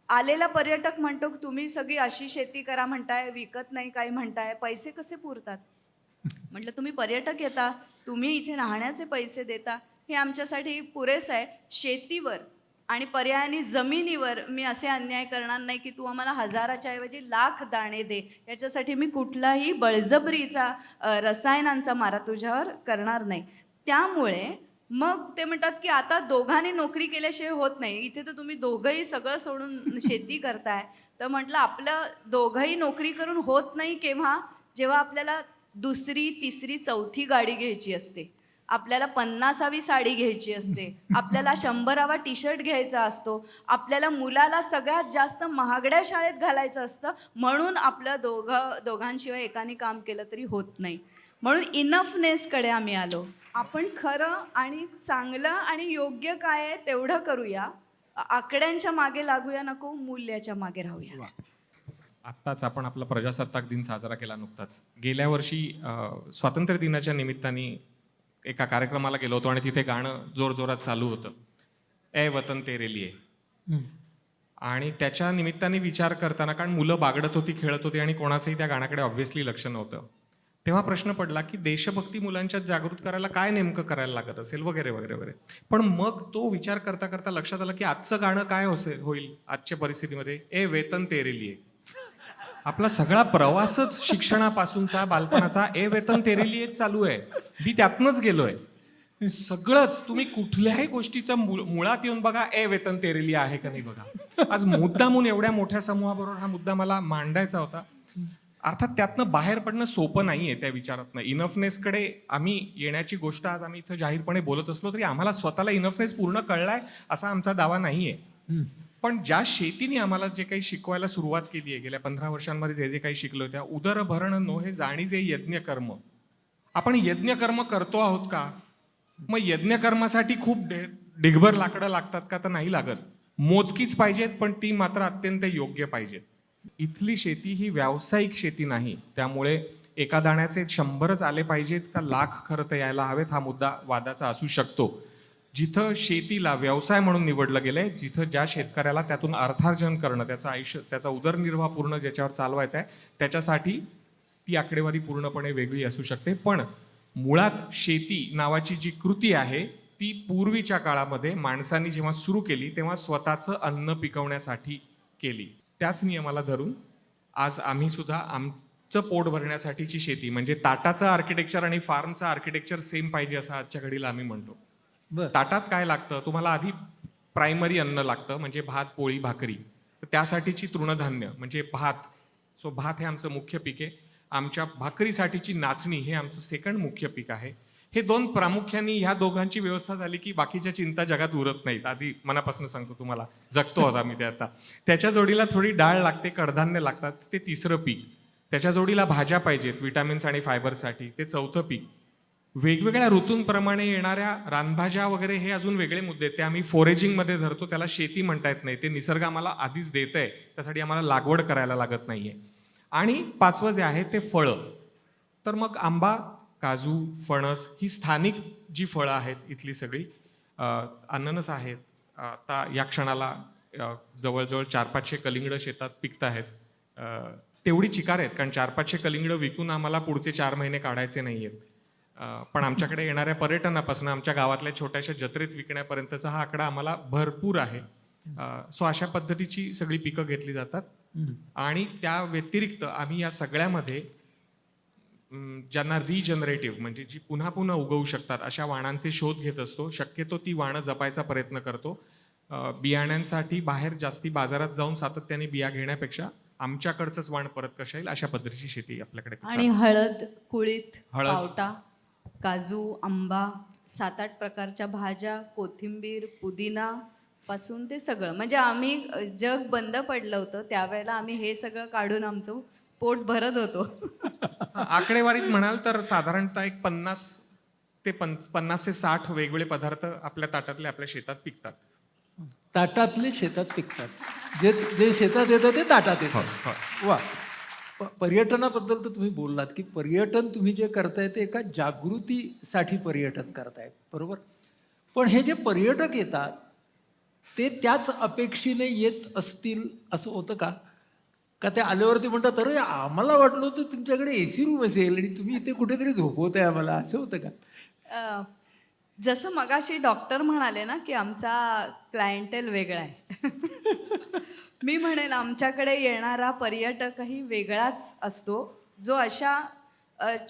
आलेला पर्यटक म्हणतो तुम्ही सगळी अशी शेती करा म्हणताय, विकत नाही काही म्हणताय, पैसे कसे पुरतात? म्हटलं तुम्ही पर्यटक येता, तुम्ही इथे राहण्याचे पैसे देता, हे आमच्यासाठी पुरेसं आहे. शेतीवर आणि पर्यायाने जमिनीवर मी असे अन्याय करणार नाही की तू आम्हाला 1000च्या ऐवजी 1,00,000 दाणे दे, याच्यासाठी मी कुठलाही बळजबरीचा रसायनांचा मारा तुझ्यावर करणार नाही. त्यामुळे मग ते म्हणतात की आता दोघांनी नोकरी केल्याशिवाय होत नाही. इथे तर तुम्ही दोघंही सगळं सोडून शेती करताय. तर म्हटलं आपलं दोघंही नोकरी करून होत नाही केव्हा, जेव्हा आपल्याला 2री, 3री, 4थी गाडी घ्यायची असते, आपल्याला 50वी साडी घ्यायची असते, आपल्याला 100वा टी-शर्ट घ्यायचा असतो, आपल्याला मुलाला सगळ्यात जास्त महागड्या शाळेत घालायचं असतं. म्हणून आपलं दोघांशिवाय एकाने काम केलं तरी होत नाही. म्हणून इनफनेसकडे आम्ही आलो. आपण खरं आणि चांगलं आणि योग्य काय आहे तेवढं करूया, आकड्यांच्या मागे लागूया नको, मूल्याच्या मागे राहूया. आत्ताच आपण आपला प्रजासत्ताक दिन साजरा केला नुकताच. गेल्या वर्षी स्वातंत्र्य दिनाच्या निमित्ताने एका कार्यक्रमाला गेलो होतो आणि तिथे गाणं जोरजोरात चालू होतं, ए वतन तेरे लिए. आणि त्याच्या निमित्ताने विचार करताना, कारण मुलं बागडत होती, खेळत होती आणि कोणाचंही त्या गाण्याकडे ऑब्व्हियसली लक्ष नव्हतं, तेव्हा प्रश्न पडला की देशभक्ती मुलांच्यात जागृत करायला काय नेमकं करायला लागत असेल वगैरे वगैरे वगैरे. पण मग तो विचार करता करता लक्षात आलं की आजचं गाणं काय होईल आजच्या परिस्थितीमध्ये, ए वेतन तेरे लिए. आपला सगळा प्रवासच शिक्षणापासूनचा, बालपणाचा ए वेतन तेरे लिए चालू आहे. मी त्यातनंच गेलोय. सगळंच तुम्ही कुठल्याही गोष्टीचं मुळात येऊन बघा, वेतन तेरेली आहे का नाही बघा. आज मुद्दामून एवढ्या मोठ्या समूहाबरोबर हा मुद्दा मला मांडायचा होता. अर्थात त्यातनं बाहेर पडणं सोपं नाहीये त्या विचारातनं. इनफनेसकडे आम्ही येण्याची गोष्ट आज आम्ही इथं जाहीरपणे बोलत असलो तरी आम्हाला स्वतःला इनफनेस पूर्ण कळलाय असा आमचा दावा नाहीये. पण ज्या शेतीने आम्हाला जे काही शिकवायला सुरुवात केली आहे गेल्या 15 वर्षांमध्ये जे जे काही शिकलो, त्या उदरभरण नो हे जाणीजे यज्ञकर्म. आपण यज्ञकर्म करतो आहोत का? मग यज्ञकर्मासाठी खूप ढिगभर लाकडं लागतात का? तर नाही लागत. मोजकीच पाहिजेत, पण ती मात्र अत्यंत योग्य पाहिजेत. इथली शेती ही व्यावसायिक शेती नाही, त्यामुळे एका दाण्याचे 100च आले पाहिजेत का लाख खरं तर यायला हवेत, हा मुद्दा वादाचा असू शकतो. जिथं शेतीला व्यवसाय म्हणून निवडलं गेलंय, जिथं ज्या शेतकऱ्याला त्यातून अर्थार्जन करणं, त्याचं आयुष्य, त्याचा उदरनिर्वाह पूर्ण ज्याच्यावर चालवायचा आहे, त्याच्यासाठी ती आकडेवारी पूर्णपणे वेगळी असू शकते. पण मुळात शेती नावाची जी कृती आहे ती पूर्वीच्या काळामध्ये माणसांनी जेव्हा सुरू केली तेव्हा स्वतःचं अन्न पिकवण्यासाठी केली. त्याच नियमाला धरून आज आम्ही सुद्धा आमचं पोट भरण्यासाठीची शेती, म्हणजे ताटाचं आर्किटेक्चर आणि फार्मचं आर्किटेक्चर सेम पाहिजे असं आजच्या घडीला आम्ही म्हणतो. ताटात काय लागतं? तुम्हाला आधी प्रायमरी अन्न लागतं, म्हणजे भात, पोळी, भाकरी. तर त्यासाठीची तृणधान्य म्हणजे भात. सो भात हे आमचं मुख्य पीक आहे. आमच्या भाकरीसाठीची नाचणी हे आमचं सेकंड मुख्य पीक आहे. हे दोन प्रामुख्याने, ह्या दोघांची व्यवस्था झाली की बाकीच्या चिंता जगात उरत नाहीत. आधी मनापासून सांगतो तुम्हाला, जगतो होता मी ते आता. त्याच्या जोडीला थोडी डाळ लागते, कडधान्य लागतात, ते तिसरं पीक. त्याच्या जोडीला भाज्या पाहिजेत विटामिन्स आणि फायबरसाठी, ते चौथं पीक. वेगवेगळ्या ऋतूंप्रमाणे येणाऱ्या रानभाज्या वगैरे हे अजून वेगळे मुद्दे आहेत, ते आम्ही फोरेजिंगमध्ये धरतो. त्याला शेती म्हणता येत नाही, ते निसर्ग आम्हाला आधीच देत आहे, त्यासाठी आम्हाला लागवड करायला लागत नाहीये. आणि 5वं जे आहे ते फळं. तर मग आंबा, काजू, फणस ही स्थानिक जी फळं आहेत इथली सगळी, अननस आहेत. आता या क्षणाला जवळजवळ 400-500 कलिंगडं शेतात पिकत आहेत. तेवढी चिकार आहेत, कारण 400-500 कलिंगडं विकून आम्हाला पुढचे 4 महिने काढायचे नाही आहेत. पण आमच्याकडे येणाऱ्या पर्यटनापासून आमच्या गावातल्या छोट्याशा जत्रेत विकण्यापर्यंतचा हा आकडा आम्हाला भरपूर आहे. सो अशा पद्धतीची सगळी पिकं घेतली जातात. आणि त्या व्यतिरिक्त आम्ही या सगळ्यामध्ये ज्यांना रिजनरेटिव्ह म्हणजे जी पुन्हा पुन्हा उगवू शकतात अशा वाणांचे शोध घेत असतो. शक्यतो ती वाणं जपायचा प्रयत्न करतो. बियाण्यांसाठी बाहेर जास्ती बाजारात जाऊन सातत्याने बिया घेण्यापेक्षा आमच्याकडचंच वाण परत कसं येईल अशा पद्धतीची शेती आपल्याकडे. आणि हळद, कुळीथ, पावटा, काजू, आंबा, 7-8 प्रकारच्या भाज्या, कोथिंबीर, पुदिना पासून ते सगळं. म्हणजे आम्ही जग बंद पडलं होतं त्यावेळेला आम्ही हे सगळं काढून आमचं पोट भरत होतो. आकडेवारीत म्हणाल तर साधारणतः एक 50 ते 60 वेगवेगळे पदार्थ आपल्या ताटातले आपल्या शेतात पिकतात. ताटातले शेतात पिकतात, जे जे शेतात येतं ते ताटात येतं. वा. पर्यटनाबद्दल तर तुम्ही बोललात की पर्यटन तुम्ही जे करताय ते एका जागृतीसाठी पर्यटन करताय, बरोबर. पण हे जे पर्यटक येतात ते त्याच अपेक्षेने येत असतील असं होतं का? का ते आल्यावरती म्हणतात अरे आम्हाला वाटलं होतं तुमच्याकडे AC रूम असेल आणि तुम्ही इथे कुठेतरी झोपवताय आम्हाला, असं होतं का? जसं मगाशी डॉक्टर म्हणाले ना की आमचा क्लायंटेल वेगळा आहे. मी म्हणेन आमच्याकडे येणारा पर्यटकही वेगळाच असतो, जो अशा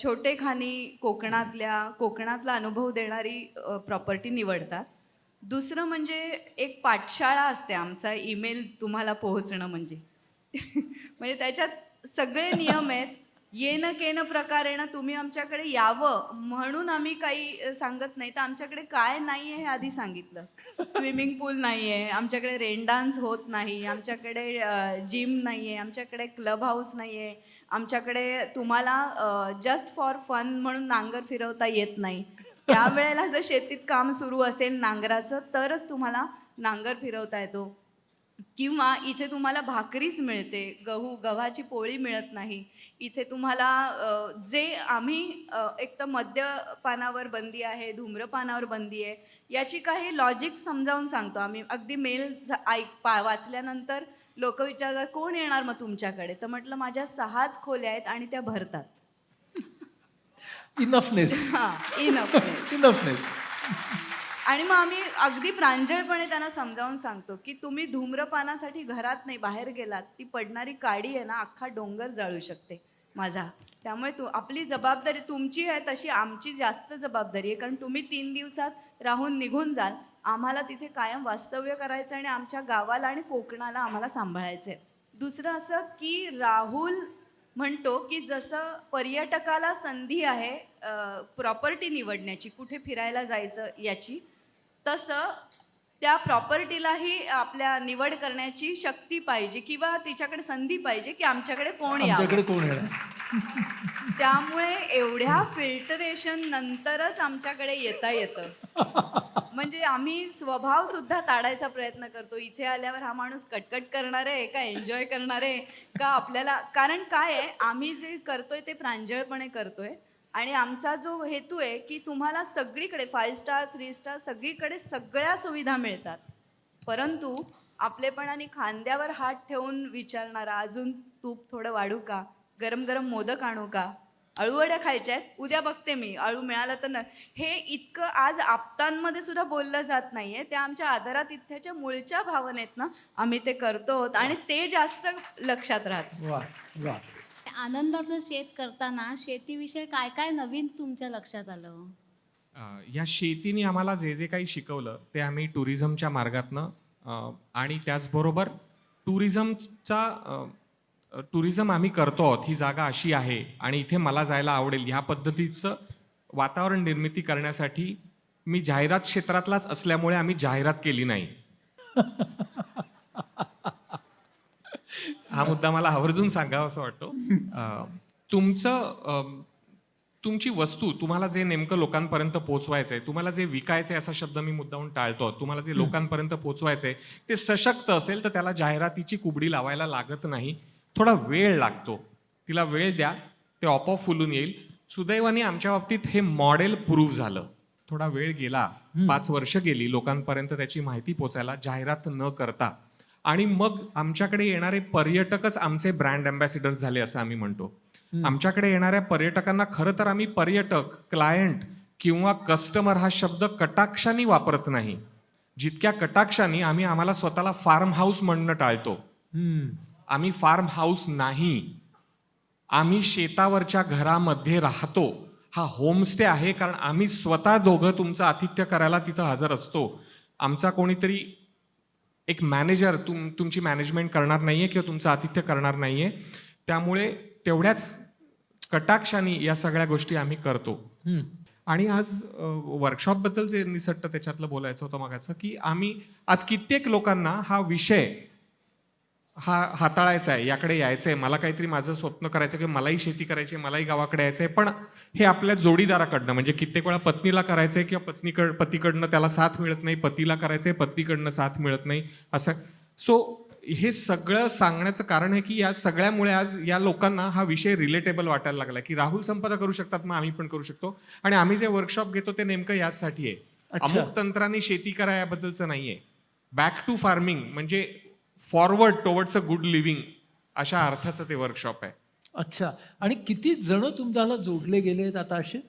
छोटेखानी कोकणातला अनुभव देणारी प्रॉपर्टी निवडतात. दुसरं म्हणजे एक पाठशाळा असते आमचा ईमेल तुम्हाला पोहोचणं म्हणजे. म्हणजे त्याच्यात सगळे नियम आहेत. येणं केणं प्रकारेनं तुम्ही आमच्याकडे यावं म्हणून आम्ही काही सांगत नाही, तर आमच्याकडे काय नाही आहे हे आधी सांगितलं. स्विमिंग पूल नाही आहे आमच्याकडे, रेन डान्स होत नाही आमच्याकडे, जिम नाही आहे आमच्याकडे, क्लब हाऊस नाही आहे आमच्याकडे, तुम्हाला जस्ट फॉर फन म्हणून नांगर फिरवता येत नाही. त्यावेळेला जर शेतीत काम सुरू असेल नांगराचं तरच तुम्हाला नांगर फिरवता येतो. किंवा इथे तुम्हाला भाकरीच मिळते, गव्हाची पोळी मिळत नाही. इथे तुम्हाला जे आम्ही एक तर मद्यपानावर बंदी आहे, धूम्रपानावर बंदी आहे, याची काही लॉजिक समजावून सांगतो आम्ही. अगदी मेल वाचल्यानंतर लोक विचारतात कोण येणार मग तुमच्याकडे, तर म्हटलं माझ्या 6च खोल्या आहेत आणि त्या भरतात. इनफनेस. हां, इनफनेस. आणि मग आम्ही अगदी प्रांजळपणे त्यांना समजावून सांगतो की तुम्ही धूम्रपानासाठी घरात नाही बाहेर गेलात, ती पडणारी काडी आहे ना अख्खा डोंगर जाळू शकते माझा. त्यामुळे आपली जबाबदारी तुमची आहे तशी आमची जास्त जबाबदारी आहे, कारण तुम्ही 3 दिवसात राहून निघून जाल. आम्हाला तिथे कायम वास्तव्य करायचं आणि आमच्या गावाला आणि कोकणाला आम्हाला सांभाळायचं आहे. दुसरं असं की राहुल म्हणतो की जसं पर्यटकाला संधी आहे प्रॉपर्टी निवडण्याची, कुठे फिरायला जायचं याची, तसं त्या प्रॉपर्टीलाही आपल्या निवड करण्याची शक्ती पाहिजे किंवा तिच्याकडे संधी पाहिजे की आमच्याकडे कोण यावं. आमच्याकडे कोण येणार? त्यामुळे एवढ्या फिल्टरेशन नंतरच आमच्याकडे येता येतं. म्हणजे आम्ही स्वभाव सुद्धा ताडायचा प्रयत्न करतो. इथे आल्यावर हा माणूस कटकट करणार आहे का एन्जॉय करणार आहे का आपल्याला, कारण काय आहे, आम्ही जे करतोय ते प्रांजळपणे करतोय आणि आमचा जो हेतू आहे की तुम्हाला सगळीकडे 5 स्टार 3 स्टार सगळीकडे सगळ्या सुविधा मिळतात, परंतु आपलेपणाने खांद्यावर हात ठेवून विचारणारा, अजून तूप थोडं वाढू का, गरम गरम मोदक आणू का, अळूवड्या खायच्या आहेत, उद्या बघते मी, अळू मिळाला तर न, हे इतकं आज आप्तांमध्ये सुद्धा बोललं जात नाहीये. त्या आमच्या आदरातिथ्याच्या मूळच्या भावनेत ना आम्ही ते करतो आहोत आणि ते जास्त लक्षात राहतं. वा वा. आनंदाचं शेत करताना शेतीविषयी काय काय नवीन तुमच्या लक्षात आलं? या शेतीने आम्हाला जे जे काही शिकवलं ते आम्ही टुरिझमच्या मार्गातनं आणि त्याचबरोबर टुरिझम आम्ही करतो आहोत, ही जागा अशी आहे आणि इथे मला जायला आवडेल, ह्या पद्धतीचं वातावरण निर्मिती करण्यासाठी मी जाहिरात क्षेत्रातलाच असल्यामुळे आम्ही जाहिरात केली नाही. हा मुद्दा मला आवर्जून सांगावा असं वाटतो. तुमची वस्तू, तुम्हाला जे नेमकं लोकांपर्यंत पोहोचवायचं आहे, तुम्हाला जे विकायचं आहे, असा शब्द मी मुद्दामून टाळतो, तुम्हाला जे लोकांपर्यंत पोहोचवायचं आहे ते सशक्त असेल तर त्याला जाहिरातीची कुबडी लावायला लागत नाही, थोडा वेळ लागतो. तिला वेळ द्या, ते आपोआप फुलून येईल. सुदैवाने आमच्या बाबतीत हे मॉडेल प्रूव्ह झालं. थोडा वेळ गेला, 5 वर्ष गेली लोकांपर्यंत त्याची माहिती पोचायला जाहिरात न करता, आणि मग आमच्याकडे येणारे पर्यटकच आमचे ब्रँड अँबॅसिडर्स झाले असं आम्ही म्हणतो. आमच्याकडे येणाऱ्या पर्यटकांना खरं तर आम्ही पर्यटक, क्लायंट किंवा कस्टमर हा शब्द कटाक्षाने वापरत नाही, जितक्या कटाक्षाने आम्ही आम्हाला स्वतःला फार्म हाऊस म्हणणं टाळतो. आम्ही फार्म हाऊस नाही, आम्ही शेतावरच्या घरामध्ये राहतो. हा होमस्टे आहे, कारण आम्ही स्वतः दोघं तुमचं आतिथ्य करायला तिथं हजर असतो. आमचा कोणीतरी एक मॅनेजर तुमची मॅनेजमेंट करणार नाहीये किंवा तुमचं आतिथ्य करणार नाहीये. त्यामुळे तेवढ्याच कटाक्षाने या सगळ्या गोष्टी आम्ही करतो. आणि आज वर्कशॉपबद्दल जे निसट्ट त्याच्यातलं बोलायचं होतं मागाचं, की आम्ही आज कित्येक लोकांना हा विषय हाताळायचा आहे, याकडे यायचं आहे, मला काहीतरी माझं स्वप्न करायचं की मलाही शेती करायची, मलाही गावाकडे यायचं आहे, पण हे आपल्या जोडीदाराकडनं, म्हणजे कित्येक वेळा पत्नीला करायचंय किंवा पतीकडनं त्याला साथ मिळत नाही, पतीला करायचंय, पत्नीकडनं साथ मिळत नाही, असं. सो हे सगळं सांगण्याचं कारण आहे की या सगळ्यामुळे आज या लोकांना हा विषय रिलेटेबल वाटायला लागला, की राहुल संपदा करू शकतात, मग आम्ही पण करू शकतो. आणि आम्ही जे वर्कशॉप घेतो ते नेमकं यासाठी आहे. अमुक तंत्राने शेती करा याबद्दलचं नाहीये. बॅक टू फार्मिंग म्हणजे forward towards a good living, अशा अर्थाचं ते वर्कशॉप आहे. अच्छा. आणि किती जण तुम्हाला जोडले गेलेत आता असे?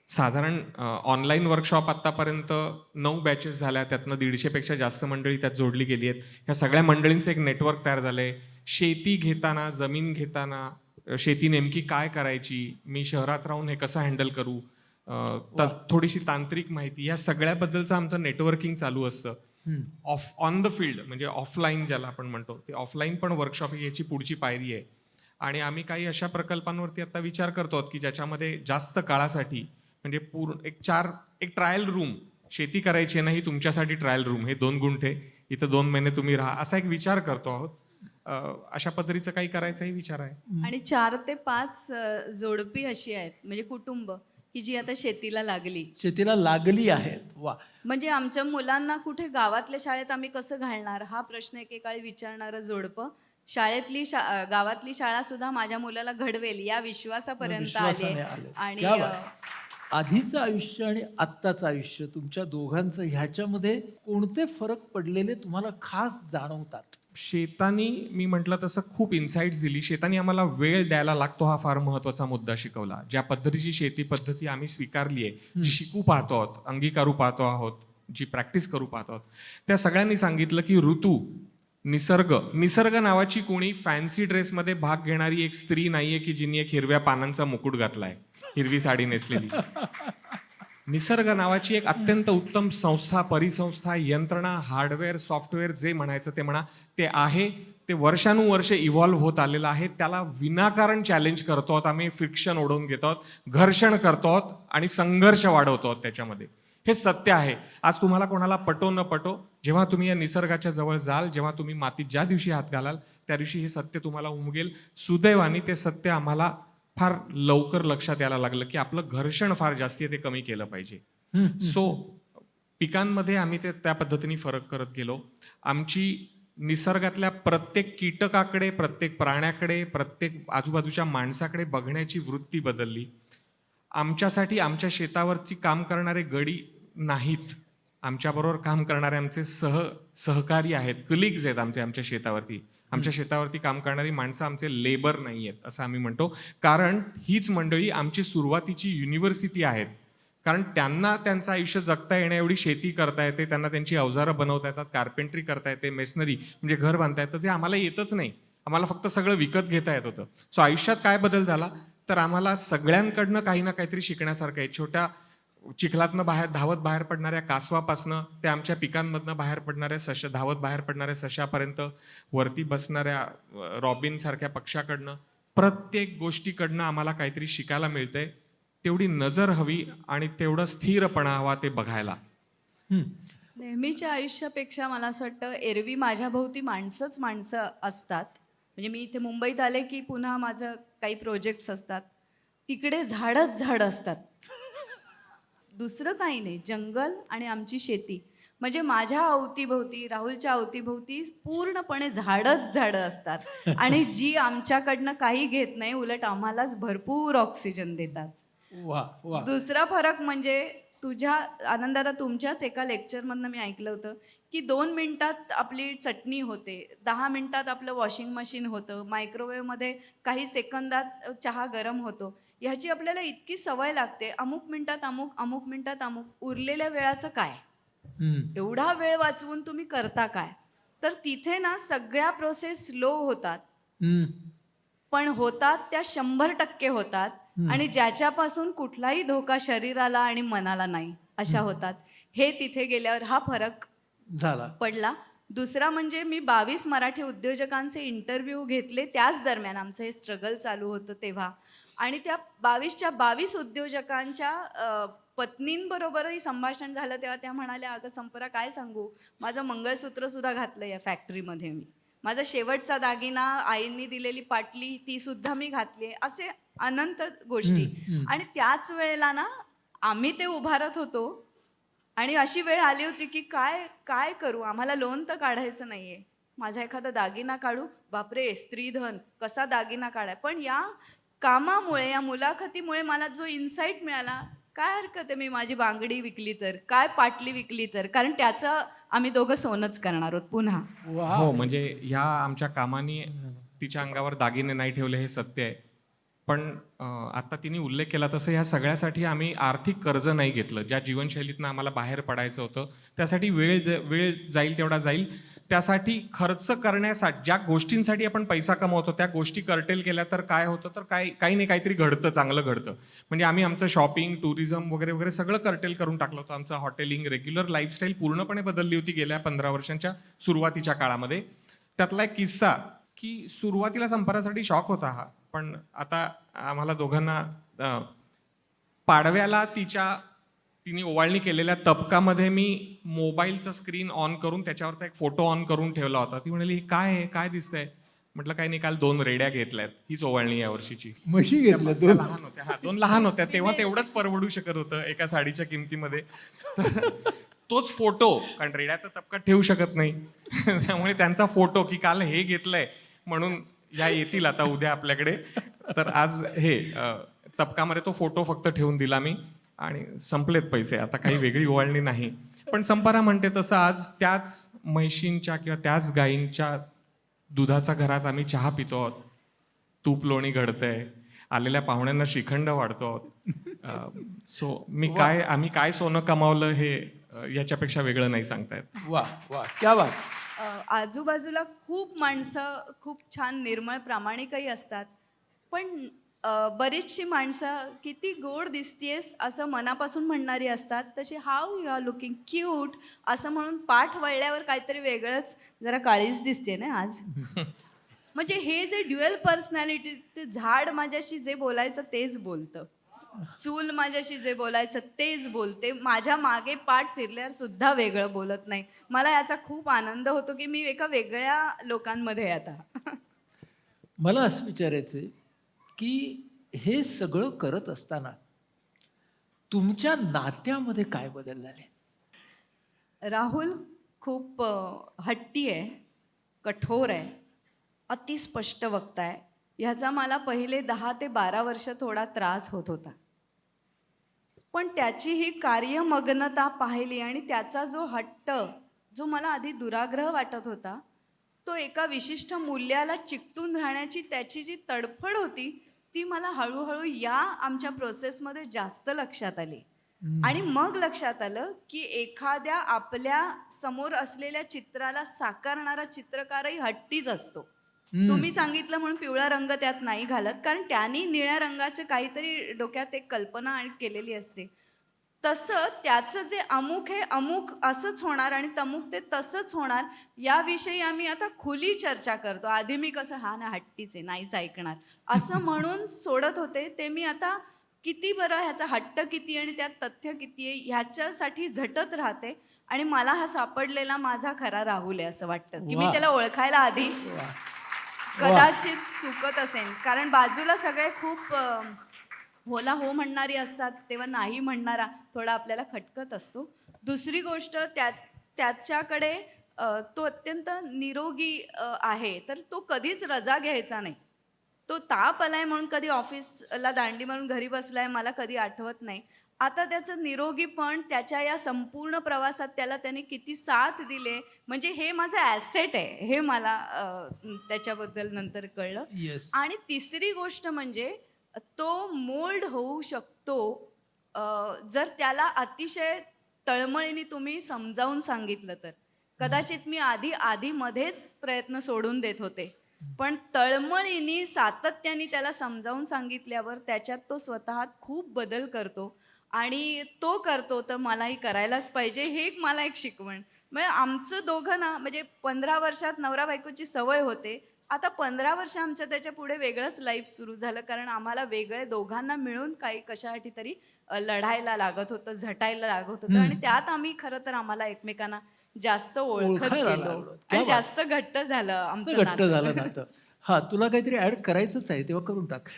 साधारण ऑनलाईन वर्कशॉप आतापर्यंत 9 बॅचेस झाल्या, त्यातनं 150पेक्षा जास्त मंडळी त्यात जोडली गेली आहेत. ह्या सगळ्या मंडळींचं एक नेटवर्क तयार झालंय. शेती घेताना, जमीन घेताना शेती नेमकी काय करायची, मी शहरात राहून हे कसं हँडल करू, थोडीशी तांत्रिक माहिती, या सगळ्याबद्दलचं आमचं नेटवर्किंग चालू असतं. ऑन द फील्ड म्हणजे ऑफलाईन ज्याला आपण म्हणतो, ते ऑफलाईन पण वर्कशॉप याची पुढची पायरी आहे. आणि आम्ही काही अशा प्रकल्पांवरती आता विचार करतो की ज्याच्यामध्ये जास्त काळासाठी, म्हणजे पूर्ण एक ट्रायल रूम, शेती करायची नाही तुमच्यासाठी ट्रायल रूम, हे 2 गुंठे इथं 2 महिने तुम्ही राहा, असा एक विचार करतो आहोत. अशा पद्धतीचं काही करायचाही विचार आहे. आणि 4 ते 5 जोडपी अशी आहेत, म्हणजे कुटुंब, की जी आता शेतीला लागली आहेत. वा. म्हणजे आमच्या मुलांना कुठे गावातल्या शाळेत आम्ही कसं घालणार हा प्रश्न एकेकाळी विचारणारं जोडपं गावातली शाळा सुद्धा माझ्या मुलाला घडवेल या विश्वासापर्यंत आले. आणि आधीचं आयुष्य आणि आत्ताचं आयुष्य, तुमच्या दोघांचं ह्याच्यामध्ये कोणते फरक पडलेले तुम्हाला खास जाणवतात? शेतानी मी म्हटलं तसं खूप इन्साइट्स दिली. शेतानी आम्हाला वेळ द्यायला लागतो, हा फार महत्वाचा मुद्दा शिकवला. ज्या पद्धतीची शेती पद्धती आम्ही स्वीकारली आहे, जी शिकू पाहतो आहोत, अंगीकारू पाहतो आहोत, जी प्रॅक्टिस करू पाहतो आहोत, त्या सगळ्यांनी सांगितलं की ऋतू निसर्ग नावाची कोणी फॅन्सी ड्रेसमध्ये भाग घेणारी एक स्त्री नाहीये की जिने एक हिरव्या पानांचा मुकुट घातलाय, हिरवी साडी नेसलेली. निसर्ग नावाची एक अत्यंत उत्तम संस्था, परिसंस्था, यंत्रणा, हार्डवेअर, सॉफ्टवेअर जे म्हणायचं ते म्हणा, ते आहे. ते वर्षानुवर्षे इव्हॉल्व्ह होत आलेलं आहे. त्याला विनाकारण चॅलेंज करतो आहोत आम्ही, फ्रिक्शन ओढवून घेतो आहोत, घर्षण करतो आहोत आणि संघर्ष वाढवतो आहोत त्याच्यामध्ये. हे सत्य आहे. आज तुम्हाला कोणाला पटो न पटो, जेव्हा तुम्ही या निसर्गाच्या जवळ जाल, जेव्हा तुम्ही मातीत ज्या दिवशी हात घालाल त्या दिवशी हे सत्य तुम्हाला उमगेल. सुदैवाने ते सत्य आम्हाला फार लवकर लक्षात यायला लागलं की आपलं घर्षण फार जास्ती आहे, ते कमी केलं पाहिजे. सो पिकांमध्ये आम्ही ते त्या पद्धतीने फरक करत गेलो. आमची निसर्गातल्या प्रत्येक कीटकाकडे, प्रत्येक प्राण्याकडे, प्रत्येक आजूबाजूच्या माणसाकडे बघण्याची वृत्ती बदलली. आमच्यासाठी आमच्या शेतावरची काम करणारे गडी नाहीत, आमच्याबरोबर काम करणारे आमचे सहकारी आहेत, कलिग्ज आहेत आमच्या शेतावरती. आमच्या शेतावरती काम करणारी माणसं आमचे लेबर नाही आहेत असं आम्ही म्हणतो. कारण हीच मंडळी आमची सुरुवातीची युनिव्हर्सिटी आहेत. कारण त्यांना त्यांचं आयुष्य जगता येण्या एवढी शेती करता येते, त्यांना त्यांची अवजारं बनवता येतात, कार्पेंट्री करता येते, मेसनरी म्हणजे घर बांधता येतं, जे आम्हाला येतच नाही. आम्हाला फक्त सगळं विकत घेता येत होतं. सो आयुष्यात काय बदल झाला तर आम्हाला सगळ्यांकडनं काही ना काहीतरी शिकण्यासारखं आहे. छोट्या चिखलातनं धावत बाहेर पडणाऱ्या कासवापासनं ते आमच्या पिकांमधनं बाहेर पडणाऱ्या धावत बाहेर पडणाऱ्या सशापर्यंत, वरती बसणाऱ्या रॉबिन सारख्या पक्षाकडनं, प्रत्येक गोष्टीकडनं आम्हाला काहीतरी शिकायला मिळतंय. तेवढी नजर हवी आणि तेवढं स्थिरपणा हवा ते बघायला. नेहमीच्या आयुष्यापेक्षा मला असं वाटतं एरवी माझ्या भोवती माणसं असतात. म्हणजे मी इथे मुंबईत आले की पुन्हा माझं काही प्रोजेक्ट्स असतात, तिकडे झाड असतात, दुसरं काही नाही, जंगल आणि आमची शेती. म्हणजे माझ्या अवतीभोवती, राहुलच्या अवतीभोवती पूर्णपणे झाडं असतात आणि जी आमच्याकडनं काही घेत नाही, उलट आम्हालाच भरपूर ऑक्सिजन देतात. वा वा. दुसरा फरक म्हणजे तुझ्या आनंदाला तुमच्याच एका लेक्चरमधनं मी ऐकलं होतं की 2 मिनिटात आपली चटणी होते, 10 मिनिटात आपलं वॉशिंग मशीन होतं, मायक्रोवेव्हमध्ये काही सेकंदात चहा गरम होतो. ह्याची आपल्याला इतकी सवय लागते, अमुक मिनिटात अमुक मिनिटात अमुक. उरलेल्या वेळाचं काय? एवढा वेळ वाचवून तुम्ही करता काय? तर तिथे ना सगळ्या प्रोसेस स्लो होतात, पण होतात त्या 100% होतात आणि ज्याच्यापासून कुठलाही धोका शरीराला आणि मनाला नाही अशा होतात. हे तिथे गेल्यावर हा फरक झाला. पडला. दुसरा म्हणजे मी 22 मराठी उद्योजकांचे इंटरव्ह्यू घेतले त्याच दरम्यान, आमचं हे स्ट्रगल चालू होतं तेव्हा. आणि त्या 22च्या 22 उद्योजकांच्या पत्नींबरोबरही संभाषण झालं तेव्हा त्या म्हणाल्या, अगं संपरा काय सांगू, माझं मंगळसूत्र सुद्धा घातलं या फॅक्टरीमध्ये मी, माझा शेवटचा दागिना आईंनी दिलेली पाटली ती सुद्धा मी घातली, असे अनंत गोष्टी. आणि त्याच वेळेला ना आम्ही ते उभारत होतो आणि अशी वेळ आली होती की काय करू, आम्हाला लोन तर काढायचं नाहीये, माझा एखादा दागिना काढू, बापरे स्त्रीधन, कसा दागिना काढाय. पण या कामामुळे, या मुलाखतीमुळे मला जो इन्साईट मिळाला, काय हरकत आहे मी माझी बांगडी विकली तर, काय पाटली विकली तर, कारण त्याचं आम्ही दोघं सोनच करणार आहोत पुन्हा. हो, म्हणजे ह्या आमच्या कामाने तिच्या अंगावर दागिने नाही ठेवले हे सत्य आहे. पण आता तिने उल्लेख केला तसं ह्या सगळ्यासाठी आम्ही आर्थिक कर्ज नाही घेतलं. ज्या जीवनशैलीतनं आम्हाला बाहेर पडायचं होतं त्यासाठी वेळ जाईल तेवढा जाईल. त्यासाठी खर्च करण्यासाठी ज्या गोष्टींसाठी आपण पैसा कमवतो त्या गोष्टी कर्टेल केल्या तर काय होतं, तर काही नाही काहीतरी घडतं, चांगलं घडतं. म्हणजे आम्ही आमचं शॉपिंग, टुरिझम वगैरे सगळं कर्टेल करून टाकलं होतं. आमचं हॉटेलिंग, रेग्युलर लाईफस्टाईल पूर्णपणे बदलली होती गेल्या 15 वर्षांच्या सुरुवातीच्या काळामध्ये. त्यातला एक किस्सा की सुरुवातीला संपारासाठी शॉक होता हा, पण आता आम्हाला दोघांना पाडव्याला तिने ओवाळणी केलेल्या तबकामध्ये मी मोबाईलचं स्क्रीन ऑन करून त्याच्यावरचा एक फोटो ऑन करून ठेवला होता. ती म्हणाली, काय आहे, काय दिसतंय? म्हटलं काही नाही, काल 2 रेड्या घेतल्यात, हीच ओवाळणी या वर्षीची. म्हशी घेतल्या 2 लहान होत्या. 2 लहान होत्या तेव्हा, तेवढंच परवडू शकत होतं एका साडीच्या किमतीमध्ये. तोच फोटो, कारण रेड्या तर तबकात ठेवू शकत नाही, त्यामुळे त्यांचा फोटो की काल हे घेतलंय म्हणून या येतील आता उद्या आपल्याकडे. तर आज हे तबकामध्ये तो फोटो फक्त ठेवून दिला मी आणि संपलेत पैसे, आता काही वेगळी ओवाळणी नाही. पण संपारा म्हणते तसं आज त्याच म्हशींच्या किंवा त्याच गायींच्या दुधाचा घरात आम्ही चहा पितो आहोत, तूप लोणी घडतंय, आलेल्या पाहुण्यांना श्रीखंड वाढतो आहोत. सो आम्ही काय सोनं कमावलं हे याच्यापेक्षा वेगळं नाही सांगतायत. वा वा, क्या बात. आजूबाजूला खूप माणसं खूप छान निर्मळ प्रामाणिकही असतात, पण बरीचशी माणसं किती गोड दिसतेस असं मनापासून म्हणणारी असतात, तशी how you are looking cute असं म्हणून पाठ वळल्यावर काहीतरी वेगळंच जरा काळीच दिसते ना आज. म्हणजे हे जे ड्युअल पर्सनॅलिटी, ते झाड माझ्याशी जे बोलायचं तेच बोलतं, चूल माझ्याशी जे बोलायचं तेच बोलते, माझ्या मागे पाठ फिरल्यावर सुद्धा वेगळं बोलत नाही. मला याचा खूप आनंद होतो की मी एका वेगळ्या लोकांमध्ये आहे आता. मला असं विचारायचं आहे की हे सगळं करत असताना तुमच्या नात्यामध्ये काय बदल झाले? राहुल खूप हट्टी आहे, कठोर आहे, अतिस्पष्ट वक्ता आहे. ह्याचा मला पहिले 10 ते 12 वर्ष थोडा त्रास होत होता. पण त्याची ही कार्यमग्नता पाहिली आणि त्याचा जो हट्ट, जो मला आधी दुराग्रह वाटत होता, तो एका विशिष्ट मूल्याला चिकटून राहण्याची त्याची जी तडफड होती, ती मला हळूहळू या आमच्या प्रोसेसमध्ये जास्त लक्षात आली. आणि मग लक्षात आलं की एखाद्या आपल्या समोर असलेल्या चित्राला साकारणारा चित्रकारही हट्टीच असतो. तुम्ही सांगितलं म्हणून पिवळा रंग त्यात नाही घालत, कारण त्यांनी निळ्या रंगाचे काहीतरी डोक्यात एक कल्पना आणि केलेली असते. तसं त्याचं जे अमुक हे अमुक असंच होणार आणि तमुक ते तसंच होणार, याविषयी आम्ही आता खुली चर्चा करतो. आधी मी कसं हा ना हट्टीच आहे, नाहीच ऐकणार असं म्हणून सोडत होते, ते मी आता किती बरं ह्याचा हट्ट किती आणि त्यात तथ्य किती आहे ह्याच्यासाठी झटत राहते. आणि मला हा सापडलेला माझा खरा राहुल आहे असं वाटतं की मी वा. त्याला ओळखायला आधी वा. कदाचित चुकत असेन, कारण बाजूला सगळे खूप होला हो म्हणणारी असतात, तेव्हा नाही म्हणणारा थोडा आपल्याला खटकत असतो. दुसरी गोष्ट त्याच्याकडे तो अत्यंत निरोगी आहे, तर तो कधीच रजा घ्यायचा नाही. तो ताप आलाय म्हणून कधी ऑफिसला दांडी मारून घरी बसलाय मला कधी आठवत नाही. आता त्याचं निरोगीपण, त्याच्या या संपूर्ण प्रवासात त्याला त्याने किती साथ दिले, म्हणजे हे माझं ॲसेट आहे, हे मला त्याच्याबद्दल नंतर कळलं. येस. आणि तिसरी गोष्ट म्हणजे तो मोल्ड होऊ शकतो जर त्याला अतिशय तळमळीने तुम्ही समजावून सांगितलं तर. कदाचित मी आधी मध्येच प्रयत्न सोडून देत होते, पण तळमळीने सातत्याने त्याला समजावून सांगितल्यावर त्याच्यात तो स्वतःत खूप बदल करतो आणि तो करतो तर मलाही करायलाच पाहिजे, हे एक मला एक शिकवण. म्हणजे आमचं दोघं ना, म्हणजे 15 वर्षात नवरा बायकोची सवय होते. आता 15 वर्ष आमच्या त्याच्या पुढे वेगळंच लाईफ सुरू झालं, कारण आम्हाला वेगळे दोघांना मिळून काही कशासाठी तरी लढायला लागत होतं, झटायला लागत होतं. आणि त्यात आम्ही खरं तर आम्हाला एकमेकांना जास्त ओळखत ओळखायला गेलो लागलो. क्या आणि बात. जास्त घट्ट झालं आमचं घट्ट नातं. झालं नातं. हा, तुला काहीतरी ऍड करायचंच आहे तेव्हा करून टाक.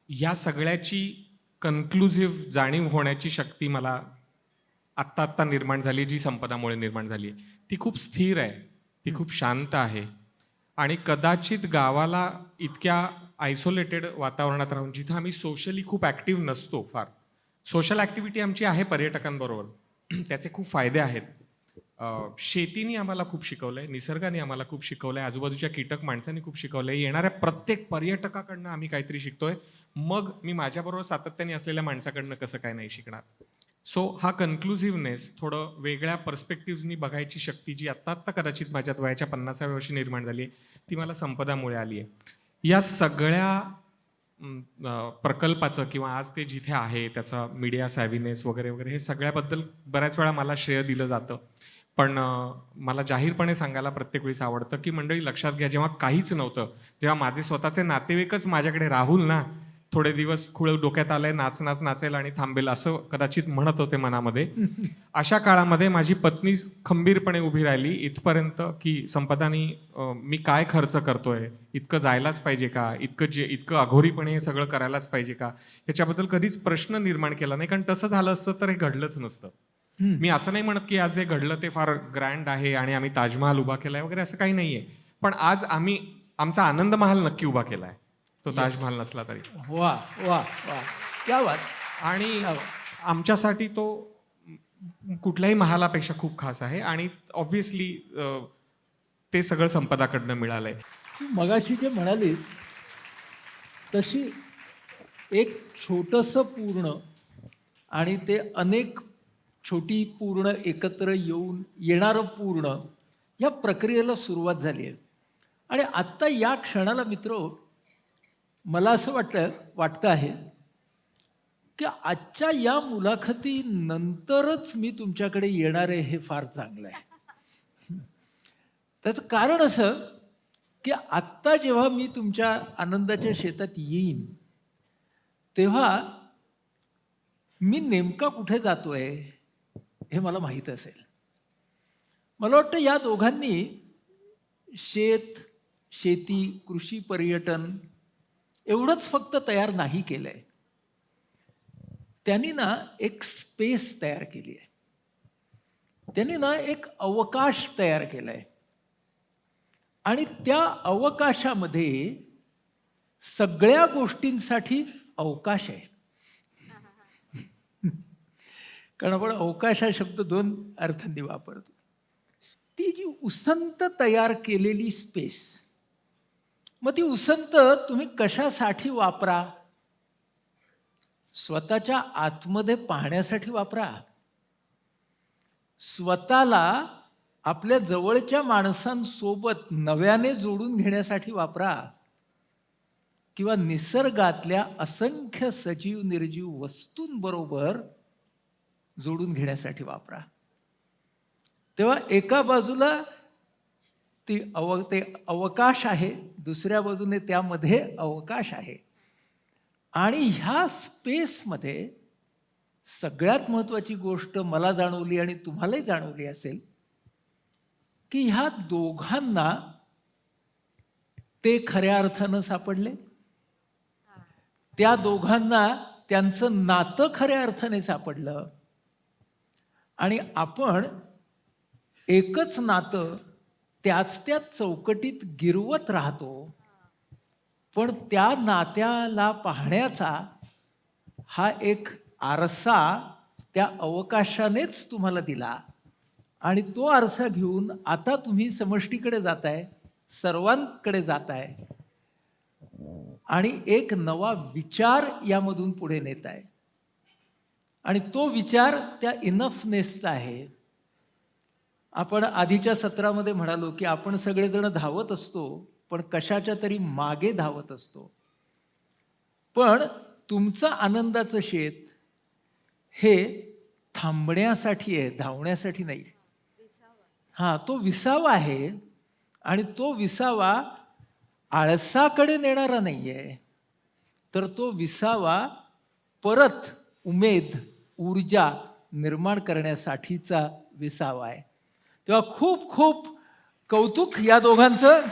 या सगळ्याची कन्क्लुझिव्ह जाणीव होण्याची शक्ती मला आत्ता निर्माण झाली, जी संपदामुळे निर्माण झाली. ती खूप स्थिर आहे, ती खूप शांत आहे आणि कदाचित गावाला इतक्या आयसोलेटेड वातावरणात राहून, जिथं आम्ही सोशली खूप ॲक्टिव्ह नसतो, फार सोशल ॲक्टिव्हिटी आमची आहे पर्यटकांबरोबर, त्याचे खूप फायदे आहेत. शेतीने आम्हाला खूप शिकवलं आहे, निसर्गाने आम्हाला खूप शिकवलं आहे, आजूबाजूच्या कीटक माणसांनी खूप शिकवलं आहे, येणाऱ्या प्रत्येक पर्यटकाकडनं आम्ही काहीतरी शिकतोय. मग मी माझ्याबरोबर सातत्याने असलेल्या माणसाकडनं कसं काय नाही शिकणार. सो हा कन्क्लुझिव्हनेस, थोडं वेगळ्या पर्स्पेक्टिव्हनी बघायची शक्ती, जी आत्ता कदाचित माझ्यात वयाच्या 50व्या वर्षी निर्माण झाली आहे, ती मला संपदामुळे आली आहे. या सगळ्या प्रकल्पाचं किंवा आज ते जिथे आहे त्याचा मीडिया सॅव्हिनेस वगैरे वगैरे, हे सगळ्याबद्दल बऱ्याच वेळा मला श्रेय दिलं जातं. पण मला जाहीरपणे सांगायला प्रत्येक वेळेस आवडतं की मंडळी लक्षात घ्या, जेव्हा काहीच नव्हतं, जेव्हा माझे स्वतःचे नातेवाईकच माझ्याकडे राहुल ना थोडे दिवस खुळ डोक्यात आलंय, नाचेल आणि थांबेल असं कदाचित म्हणत होते मनामध्ये, अशा काळामध्ये माझी पत्नी खंबीरपणे उभी राहिली इथपर्यंत की संपदानी मी काय खर्च करतोय, इतकं जायलाच पाहिजे का, इतकं अघोरीपणे हे सगळं करायलाच पाहिजे का, ह्याच्याबद्दल कधीच प्रश्न निर्माण केला नाही. कारण तसं झालं असतं तर हे घडलंच नसतं. मी असं नाही म्हणत की आज जे घडलं ते फार ग्रँड आहे आणि आम्ही ताजमहाल उभा केलाय वगैरे, असं काही नाहीये. पण आज आम्ही आमचा आनंद महाल नक्की उभा केलाय, तो ताजमहाल नसला तरी. वा वा वा, क्या बात. आणि आमच्यासाठी तो कुठल्याही महालापेक्षा खूप खास आहे आणि ऑब्व्हियसली ते सगळं संपदाकडनं मिळालंय. तू मगाशी जे म्हणालीस तशी एक छोटंसं पूर्ण आणि ते अनेक छोटी पूर्ण एकत्र येणारं पूर्ण या प्रक्रियेला सुरुवात झाली आहे. आणि आत्ता या क्षणाला मित्र मला असं वाटतं आहे की आजच्या या मुलाखतीनंतरच मी तुमच्याकडे येणार आहे हे फार चांगलं आहे. त्याचं कारण असं की आत्ता जेव्हा मी तुमच्या आनंदाच्या शेतात येईन तेव्हा मी नेमका कुठे जातोय हे मला माहीत असेल. मला वाटतं या दोघांनी शेती, कृषी पर्यटन एवढंच फक्त तयार नाही केलंय, त्यांनी ना एक स्पेस तयार केली आहे. त्यांनी ना एक अवकाश तयार केलाय आणि त्या अवकाशामध्ये सगळ्या गोष्टींसाठी अवकाश आहे. कारण आपण अवकाश हा शब्द 2 अर्थांनी वापरतो. ती जी उसंत तयार केलेली स्पेस, मग ती उसंत तुम्ही कशासाठी वापरा? स्वतःच्या आतमध्ये पाहण्यासाठी वापरा, स्वतःला आपल्या जवळच्या माणसांसोबत नव्याने जोडून घेण्यासाठी वापरा, किंवा निसर्गातल्या असंख्य सजीव निर्जीव वस्तूंबरोबर जोडून घेण्यासाठी वापरा. तेव्हा एका बाजूला ते अवकाश आहे, दुसऱ्या बाजूने त्यामध्ये अवकाश आहे. आणि ह्या स्पेसमध्ये सगळ्यात महत्त्वाची गोष्ट मला जाणवली आणि तुम्हालाही जाणवली असेल की ह्या दोघांना ते खऱ्या अर्थानं सापडले. त्या दोघांना त्यांचं नातं खऱ्या अर्थाने सापडलं आणि आपण एकच नातं त्याच चौकटीत गिरवत राहतो. पण त्या नात्याला पाहण्याचा हा एक आरसा त्या अवकाशानेच तुम्हाला दिला आणि तो आरसा घेऊन आता तुम्ही समष्टीकडे जाताय, सर्वांकडे जाताय आणि एक नवा विचार यामधून पुढे नेताय. आणि तो विचार त्या इनफनेसचा आहे. आपण आधीच्या सत्रामध्ये म्हणालो की आपण सगळेजण धावत असतो, पण कशाच्या तरी मागे धावत असतो. पण तुमचं आनंदाचं शेत हे थांबण्यासाठी आहे, धावण्यासाठी नाही. तो विसावा आहे आणि तो विसावा आळसाकडे नेणारा नाहीये, तर तो विसावा परत उमेद, ऊर्जा निर्माण करण्यासाठीचा विसावा आहे. तेव्हा खूप खूप कौतुक या दोघांचं.